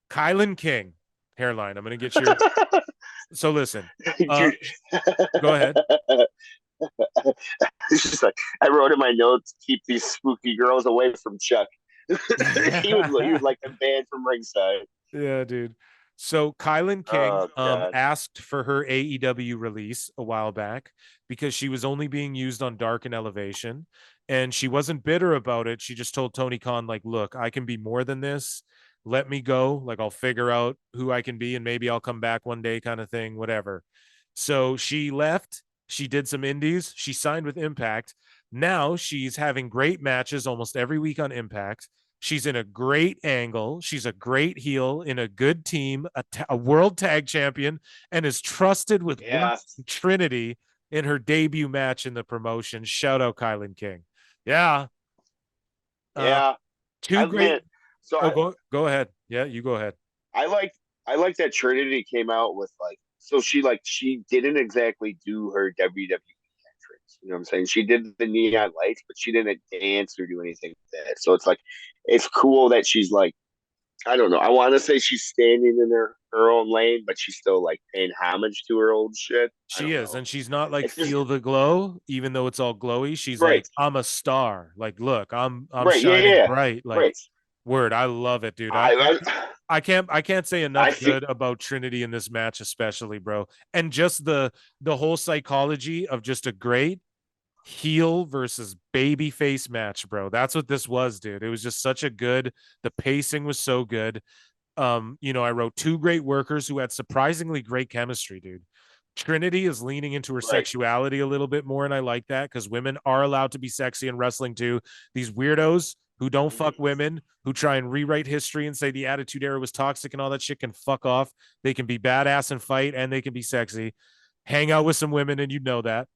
Kylan King, Hairline. I'm gonna get your. So listen. Go ahead. It's just like I wrote in my notes, keep these spooky girls away from Chuck. he was like the band from ringside. Yeah, dude. So Kylan King asked for her AEW release a while back because she was only being used on Dark and Elevation, and she wasn't bitter about it. She just told Tony Khan, like, look, I can be more than this. Let me go. Like, I'll figure out who I can be and maybe I'll come back one day kind of thing, whatever. So she left. She did some indies. She signed with Impact. Now she's having great matches almost every week on Impact. She's in a great angle. She's a great heel in a good team, a world tag champion, and is trusted with Trinity in her debut match in the promotion. Shout out Kylan King. Yeah. Yeah. Two great. So go ahead. Yeah, you go ahead. I like that Trinity came out with so she didn't exactly do her WWE entrance. You know what I'm saying? She did the neon lights, but she didn't dance or do anything like that. So it's cool that she's like, I don't know. I want to say she's standing in her own lane, but she's still like paying homage to her old shit. I She don't is, know. and she's not like It's just feel the glow, even though it's all glowy. She's right, like, I'm a star. Like, look, I'm right, yeah, shining yeah, bright. Like, right. word, I love it, dude. I I can't say I enough think good about Trinity in this match, especially, bro. And just the whole psychology of just a great heel versus baby face match, bro. That's what this was, dude. It was just such a good, the pacing was so good. I wrote two great workers who had surprisingly great chemistry, dude. Trinity is leaning into her right. sexuality a little bit more, and I like that because women are allowed to be sexy in wrestling too. These weirdos who don't fuck women, who try and rewrite history and say the Attitude Era was toxic and all that shit can fuck off. They can be badass and fight, and they can be sexy. Hang out with some women, and you know that.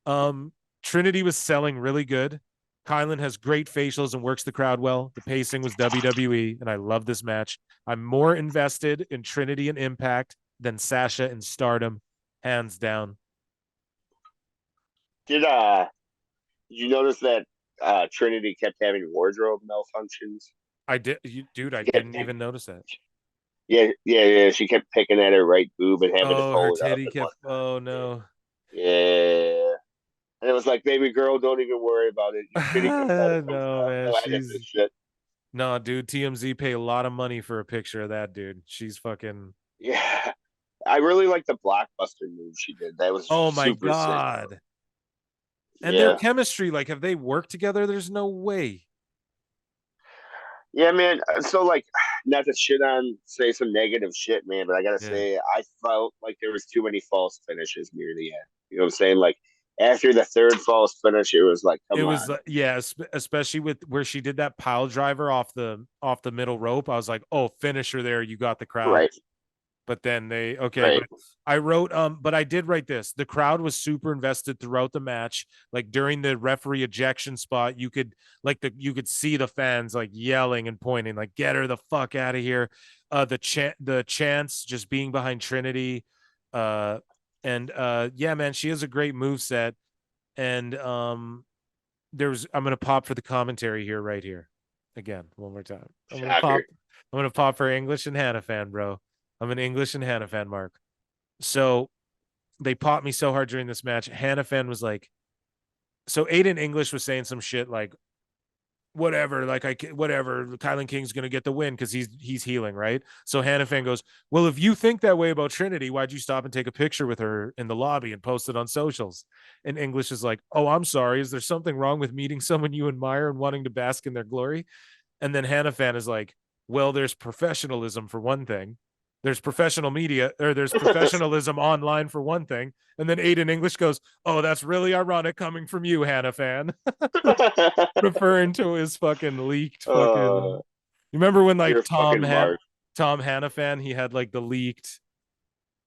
Um, Trinity was selling really good. Kylan has great facials and works the crowd well. The pacing was WWE, and I love this match. I'm more invested in Trinity and Impact than Sasha and Stardom, hands down. Did you notice that Trinity kept having wardrobe malfunctions? I did, dude. I She kept didn't even notice that. yeah, yeah, yeah. She kept picking at her right boob and having to Oh, her pull it up titty and kept. whatnot. Oh no. Yeah. And it was like, baby girl, don't even worry about it. Your titty comes out of No, man. no edit this She's shit. no, dude. TMZ pay a lot of money for a picture of that, dude. She's fucking. Yeah. I really like the blockbuster move she did. That was Oh my super sick. god. And their Yeah. chemistry, like, have they worked together? There's no way. Yeah, man. So not to shit on say some negative shit, man, but I gotta Yeah. say I felt like there was too many false finishes near the end. You know what I'm saying? Like after the third false finish, it was like, It come was on. yeah, especially with where she did that pile driver off the middle rope. I was like, oh, finisher there, you got the crowd. Right. But then they okay, Right. but I wrote but I did write this. The crowd was super invested throughout the match. Like during the referee ejection spot, you could see the fans like yelling and pointing, like, get her the fuck out of here. The chance just being behind Trinity. And yeah, man, she has a great move set. And I'm gonna pop for the commentary here, right here. Again, one more time. Shocker. I'm gonna pop for English and Hannah fan, bro. I'm an English and Hannah fan, Mark. So they popped me so hard during this match. Hannah fan was like, so Aiden English was saying some shit like, whatever, like whatever. Kylan King's gonna get the win because he's healing, right? So Hannah fan goes, well, if you think that way about Trinity, why'd you stop and take a picture with her in the lobby and post it on socials? And English is like, oh, I'm sorry. Is there something wrong with meeting someone you admire and wanting to bask in their glory? And then Hannah fan is like, well, there's professionalism for one thing. There's professional media, or there's professionalism online for one thing. And then Aiden English goes, oh, that's really ironic coming from you, Hannah fan. Referring to his fucking leaked fucking. You remember when like you're fucking Mark. Tom Hannafan, he had like the leaked.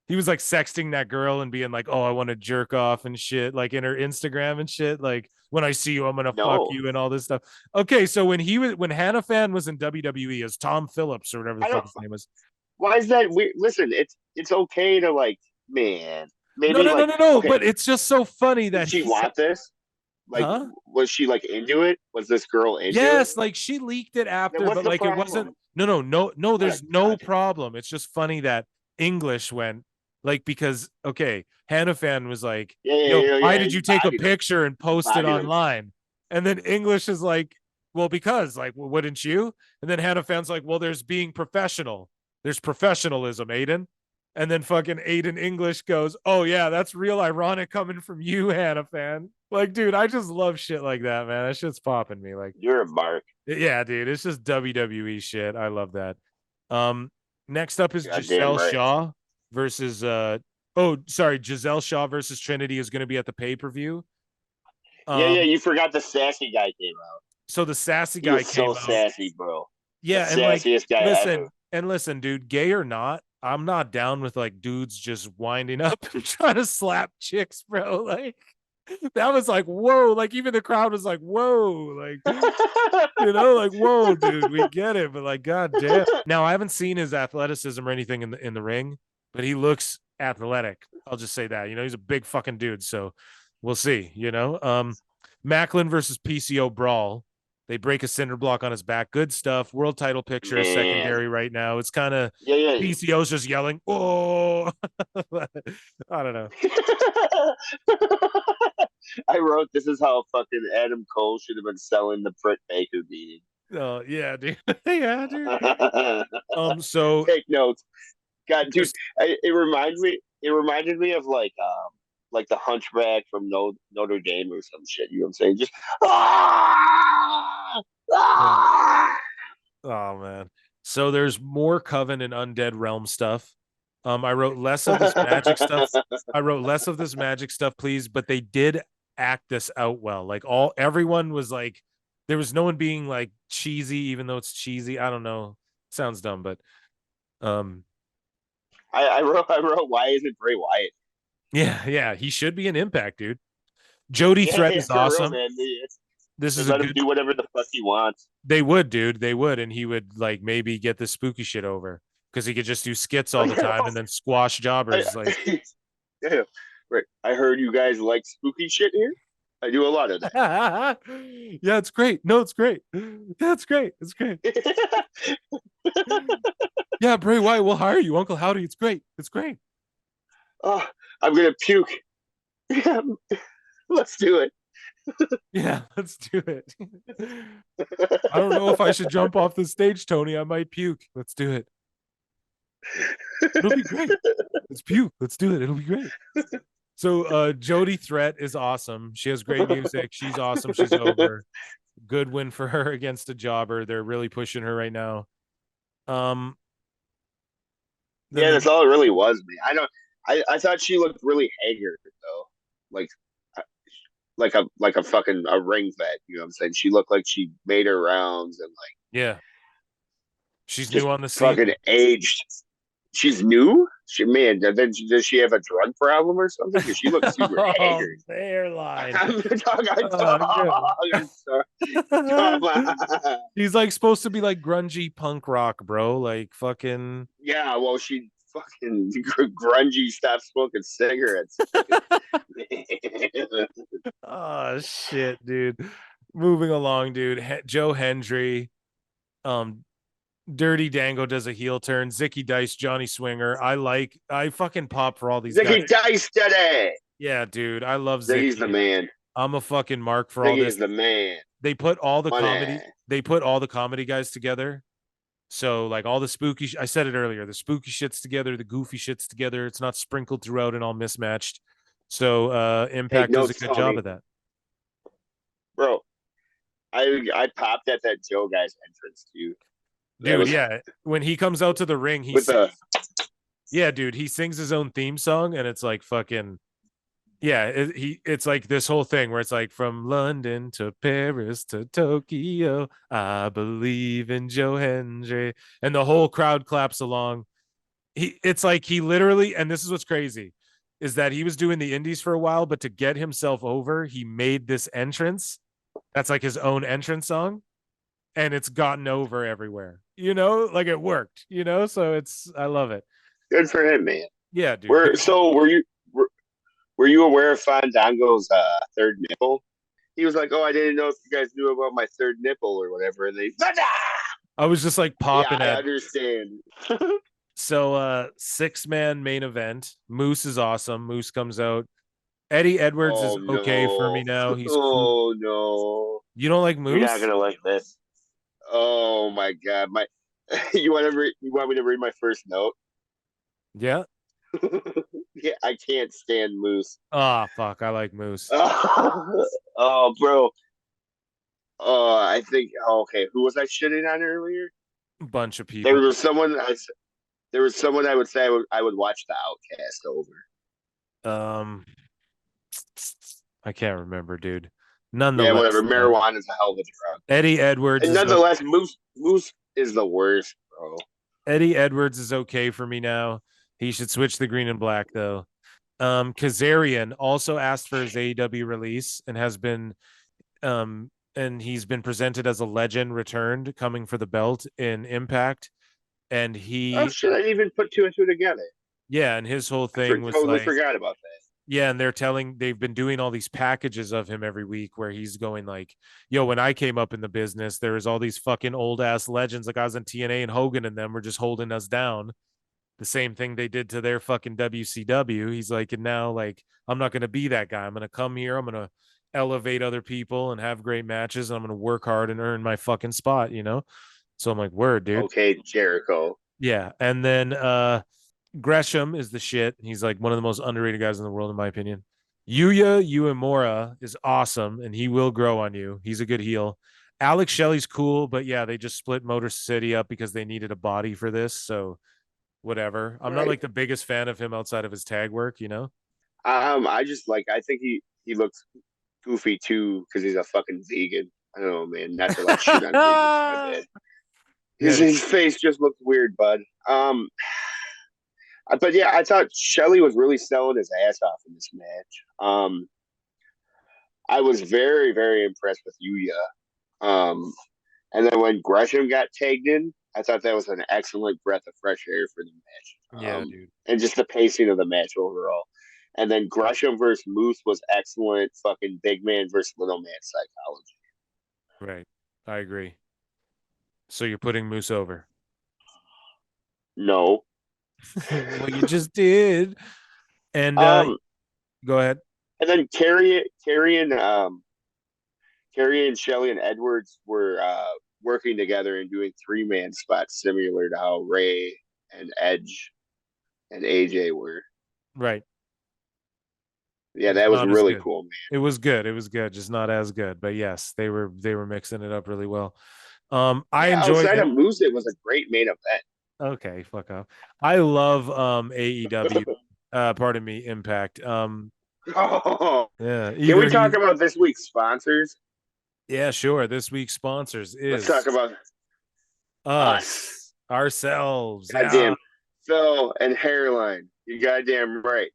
He was like sexting that girl and being like, "Oh, I want to jerk off and shit," like in her Instagram and shit. Like, when I see you, I'm gonna fuck No. you and all this stuff. Okay, so when Hannafan was in WWE as Tom Phillips or whatever the I fuck don't his name was. why is that weird? Listen, it's okay to man. No, Maybe no, no, no, no. okay, But it's just so funny did that she he said, want this? Like huh? was she into it? Was this girl into it? Yes, like she leaked it Then after, what's but the like it wasn't. problem? No. What a There's no cunt. problem. It's just funny that English went like because okay, Hannafan was like, Yeah, yeah, "Yo, yeah, why yeah. did He you take a bodied him. picture and He post it bodied him. online?" And then English is like, "Well, because like, well, wouldn't you?" And then Hannafan's like, "Well, there's being professional. There's professionalism, Aiden." And then fucking Aiden English goes, "Oh yeah, that's real ironic coming from you, Hannafan." Like, dude, I just love shit like that, man. That shit's popping me. Like, You're a mark. yeah, dude, it's just WWE shit. I love that. Um, next up is Goddamn Giselle right. Shaw versus Giselle Shaw versus Trinity is going to be at the pay-per-view. Yeah, yeah, Um, you forgot the sassy guy came out. so the sassy He guy was came so out. sassy, bro. The Yeah, and like sassiest guy ever. listen, dude, gay or not, I'm not down with like dudes just winding up and trying to slap chicks, bro. Like That was like, whoa, like even the crowd was like, whoa, like like, whoa, dude, we get it, but like, god damn. Now I haven't seen his athleticism or anything in the ring, but he looks athletic. I'll just say that. He's a big fucking dude, so we'll see. Macklin versus PCO brawl. They break a cinder block on his back. Good stuff. World title picture is Man. secondary right now. It's kind of Yeah. PCO's just yelling, oh. I don't know. I wrote, this is how fucking Adam Cole should have been selling the Britt Baker beating. Oh, yeah, dude. Yeah, dude. So take notes. God, dude, just, it reminded me of like the Hunchback from Notre Dame or some shit. You know what I'm saying? Just oh man. So there's more Coven and Undead Realm stuff. I wrote less of this magic stuff. Please, but they did act this out well. Like everyone was like, there was no one being like cheesy, even though it's cheesy. I don't know. Sounds dumb, but I wrote why isn't Bray Wyatt? Yeah, he should be an Impact, dude. Jody Threat is awesome. Real, man. This is let him do whatever the fuck he wants. They would, dude. They would, and he would like maybe get the spooky shit over because he could just do skits all the time and then squash jobbers. Yeah, right. I heard you guys like spooky shit here. I do a lot of that. Yeah, it's great. No, it's great. That's great. It's great. Yeah, Bray Wyatt, we'll hire you, Uncle Howdy. It's great. It's great. Oh, I'm gonna puke. Yeah, let's do it. Yeah, let's do it. I don't know if I should jump off the stage, Tony. I might puke. Let's do it. It'll be great. Let's puke. Let's do it. It'll be great. So Jody Threat is awesome. She has great music. She's awesome. She's over. Good win for her against a jobber. They're really pushing her right now. Yeah, that's all it really was, man. I thought she looked really haggard though. Like a fucking a ring vet, you know what I'm saying? She looked like she made her rounds and like yeah. She's new on the scene. Fucking aged. She's new? Does she have a drug problem or something? Because she looks super haggard. Hairline. She's like supposed to be like grungy punk rock, bro. Like fucking. Yeah, well, she fucking grungy. Stop smoking cigarettes. Oh shit, dude. Moving along, dude. Joe Hendry. Dirty Dango does a heel turn. Zicky Dice, Johnny Swinger. I fucking pop for all these Zicky guys. Dice today. Yeah, dude. I love Zicky. Zicky's the man. I'm a fucking mark for all this. Zicky's the man. They put all the comedy. They put all the comedy guys together. So like all the spooky. I said it earlier. The spooky shits together. The goofy shits together. It's not sprinkled throughout and all mismatched. So Impact does a good job of that. Bro, I popped at that Joe guy's entrance too. Dude, yeah. When he comes out to the ring, yeah, dude, he sings his own theme song, and it's like fucking, yeah. It's like this whole thing where it's like from London to Paris to Tokyo, I believe in Joe Hendry, and the whole crowd claps along. It's like he literally, and this is what's crazy, is that he was doing the indies for a while, but to get himself over, he made this entrance. That's like his own entrance song. And it's gotten over everywhere, like it worked, so I love it. Good for him, man. Yeah, dude. Were you aware of Fandango's third nipple? He was like, "Oh, I didn't know if you guys knew about my third nipple or whatever." And I was just like popping I understand. So 6-man main event. Moose is awesome. Moose comes out. Eddie Edwards is okay for me now. He's cool. No. You don't like Moose? You're not gonna like this. Oh my god, you want me to read my first note? Yeah. Yeah, I can't stand Moose. Oh fuck, I like Moose. Oh, bro. I think okay. Who was I shitting on earlier? A bunch of people. There was someone I would say I would watch the Outcast over. I can't remember, dude. Nonetheless, yeah, whatever. Marijuana is a hell of a drug. Eddie Edwards. And nonetheless, Moose is the worst, bro. Eddie Edwards is okay for me now. He should switch the green and black though. Kazarian also asked for his AEW release and has been and he's been presented as a legend returned coming for the belt in Impact. And Oh he shit! I didn't even put two and two together. yeah, and his whole thing was Totally like forgot about that. yeah, and they've been doing all these packages of him every week where he's going like, yo, when I came up in the business, there was all these fucking old ass legends. Like I was in TNA and Hogan and them were just holding us down. The same thing they did to their fucking WCW. He's like, and now like I'm not gonna be that guy. I'm gonna come here, I'm gonna elevate other people and have great matches, and I'm gonna work hard and earn my fucking spot, you know? So I'm like, word, dude. Okay, Jericho. Yeah. And then Gresham is the shit. He's like one of the most underrated guys in the world, in my opinion. Yuya Uemura is awesome, and he will grow on you. He's a good heel. Alex Shelley's cool, but yeah, they just split Motor City up because they needed a body for this. So whatever. I'm not like the biggest fan of him outside of his tag work, you know? I just like I think he looks goofy too because he's a fucking vegan. I don't know, man. Not to like shoot on vegans. His face just looks weird, bud. But yeah, I thought Shelley was really selling his ass off in this match. I was very, very impressed with Yuya. And then when Gresham got tagged in, I thought that was an excellent breath of fresh air for the match. Yeah, dude. And just the pacing of the match overall. And then Gresham versus Moose was excellent. Fucking big man versus little man psychology. Right. I agree. So you're putting Moose over? No. Well, you just did. And go ahead. And then Carrie and Shelley and Edwards were working together and doing 3-man spots similar to how Ray and Edge and AJ were. Right. Yeah, that was really cool, man. It was good. It was good, just not as good. But yes, they were mixing it up really well. I enjoyed outside of Moose, it was a great main event. Okay, fuck off. I love AEW. Pardon me, Impact. Yeah. Can we talk about this week's sponsors? Yeah, sure. This week's sponsors is let's talk about us ourselves. Goddamn Phil and Hairline. You goddamn right.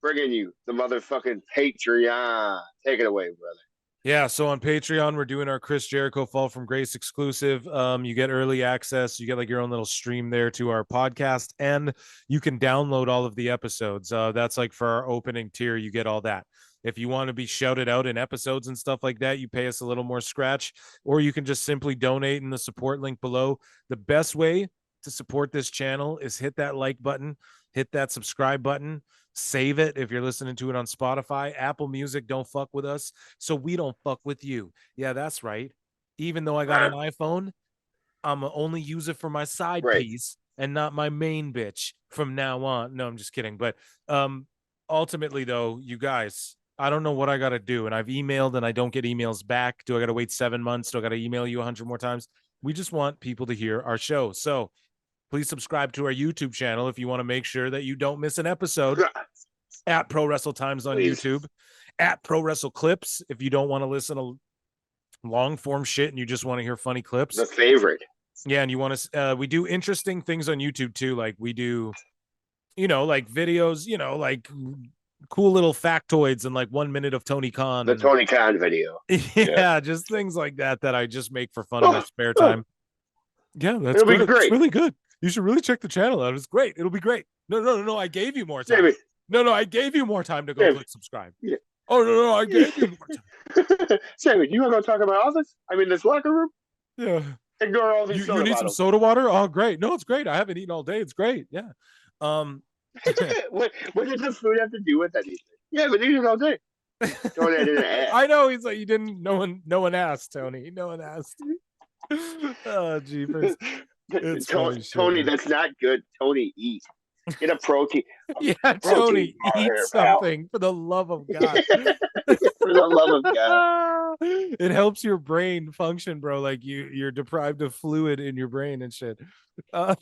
Bringing you the motherfucking Patreon. Take it away, brother. Yeah, so on Patreon, we're doing our Chris Jericho Fall from Grace exclusive. You get early access. You get like your own little stream there to our podcast, and you can download all of the episodes. That's like for our opening tier, you get all that. If you want to be shouted out in episodes and stuff like that, you pay us a little more scratch, or you can just simply donate in the support link below. The best way to support this channel is hit that like button, hit that subscribe button, save it if you're listening to it on Spotify. Apple Music don't fuck with us, so we don't fuck with you. Yeah, that's right. Even though I got an iPhone, I'm only use it for my side piece and not my main bitch from now on. No, I'm just kidding. But ultimately, though, you guys, I don't know what I got to do. And I've emailed and I don't get emails back. Do I got to wait 7 months? Do I got to email you 100 more times? We just want people to hear our show. So please subscribe to our YouTube channel if you want to make sure that you don't miss an episode. At Pro Wrestle Times on YouTube. At Pro Wrestle Clips if you don't want to listen to long form shit and you just want to hear funny clips. The favorite. Yeah, and you want to we do interesting things on YouTube too. Like we do, like videos, like cool little factoids and like 1 minute of Tony Khan. The Tony Khan video. Yeah, just things like that I just make for fun in my spare time. Yeah, that's It'll be great. It's really good. You should really check the channel out. It's great. It'll be great. No. I gave you more time. Sammy. No, I gave you more time to go click subscribe. Yeah. Oh, no, I gave you more time. Sammy, you want to go talk about office? I mean, this locker room? Yeah. Ignore all these You need some soda water? Oh, great. No, it's great. I haven't eaten all day. It's great. Yeah. What does the food have to do with anything? Yeah, but eating all day. Tony, I didn't ask. I know. He's like, you didn't. No one asked, Tony. No one asked. Oh, jeepers. Tony, that's not good. Tony, eat. Get a protein. Yeah, Tony, eat something for the love of God. For the love of God. It helps your brain function, bro. Like you're deprived of fluid in your brain and shit. God,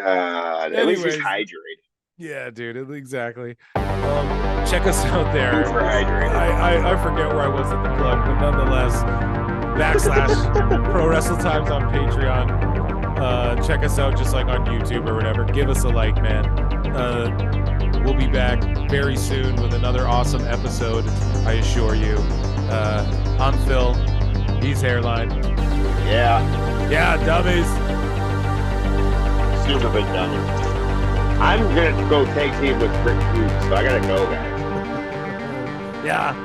at least he's hydrated. Yeah, dude, exactly. Check us out there. For hydrated. I forget where I was at the plug, but nonetheless, / Pro Wrestle Times on Patreon. Check us out just like on YouTube or whatever. Give us a like, man. We'll be back very soon with another awesome episode, I assure you. I'm Phil. He's Hairline. Yeah, Dummies. super big dummy. I'm gonna go take team with Rick Hughes, so I gotta go, guys. Yeah.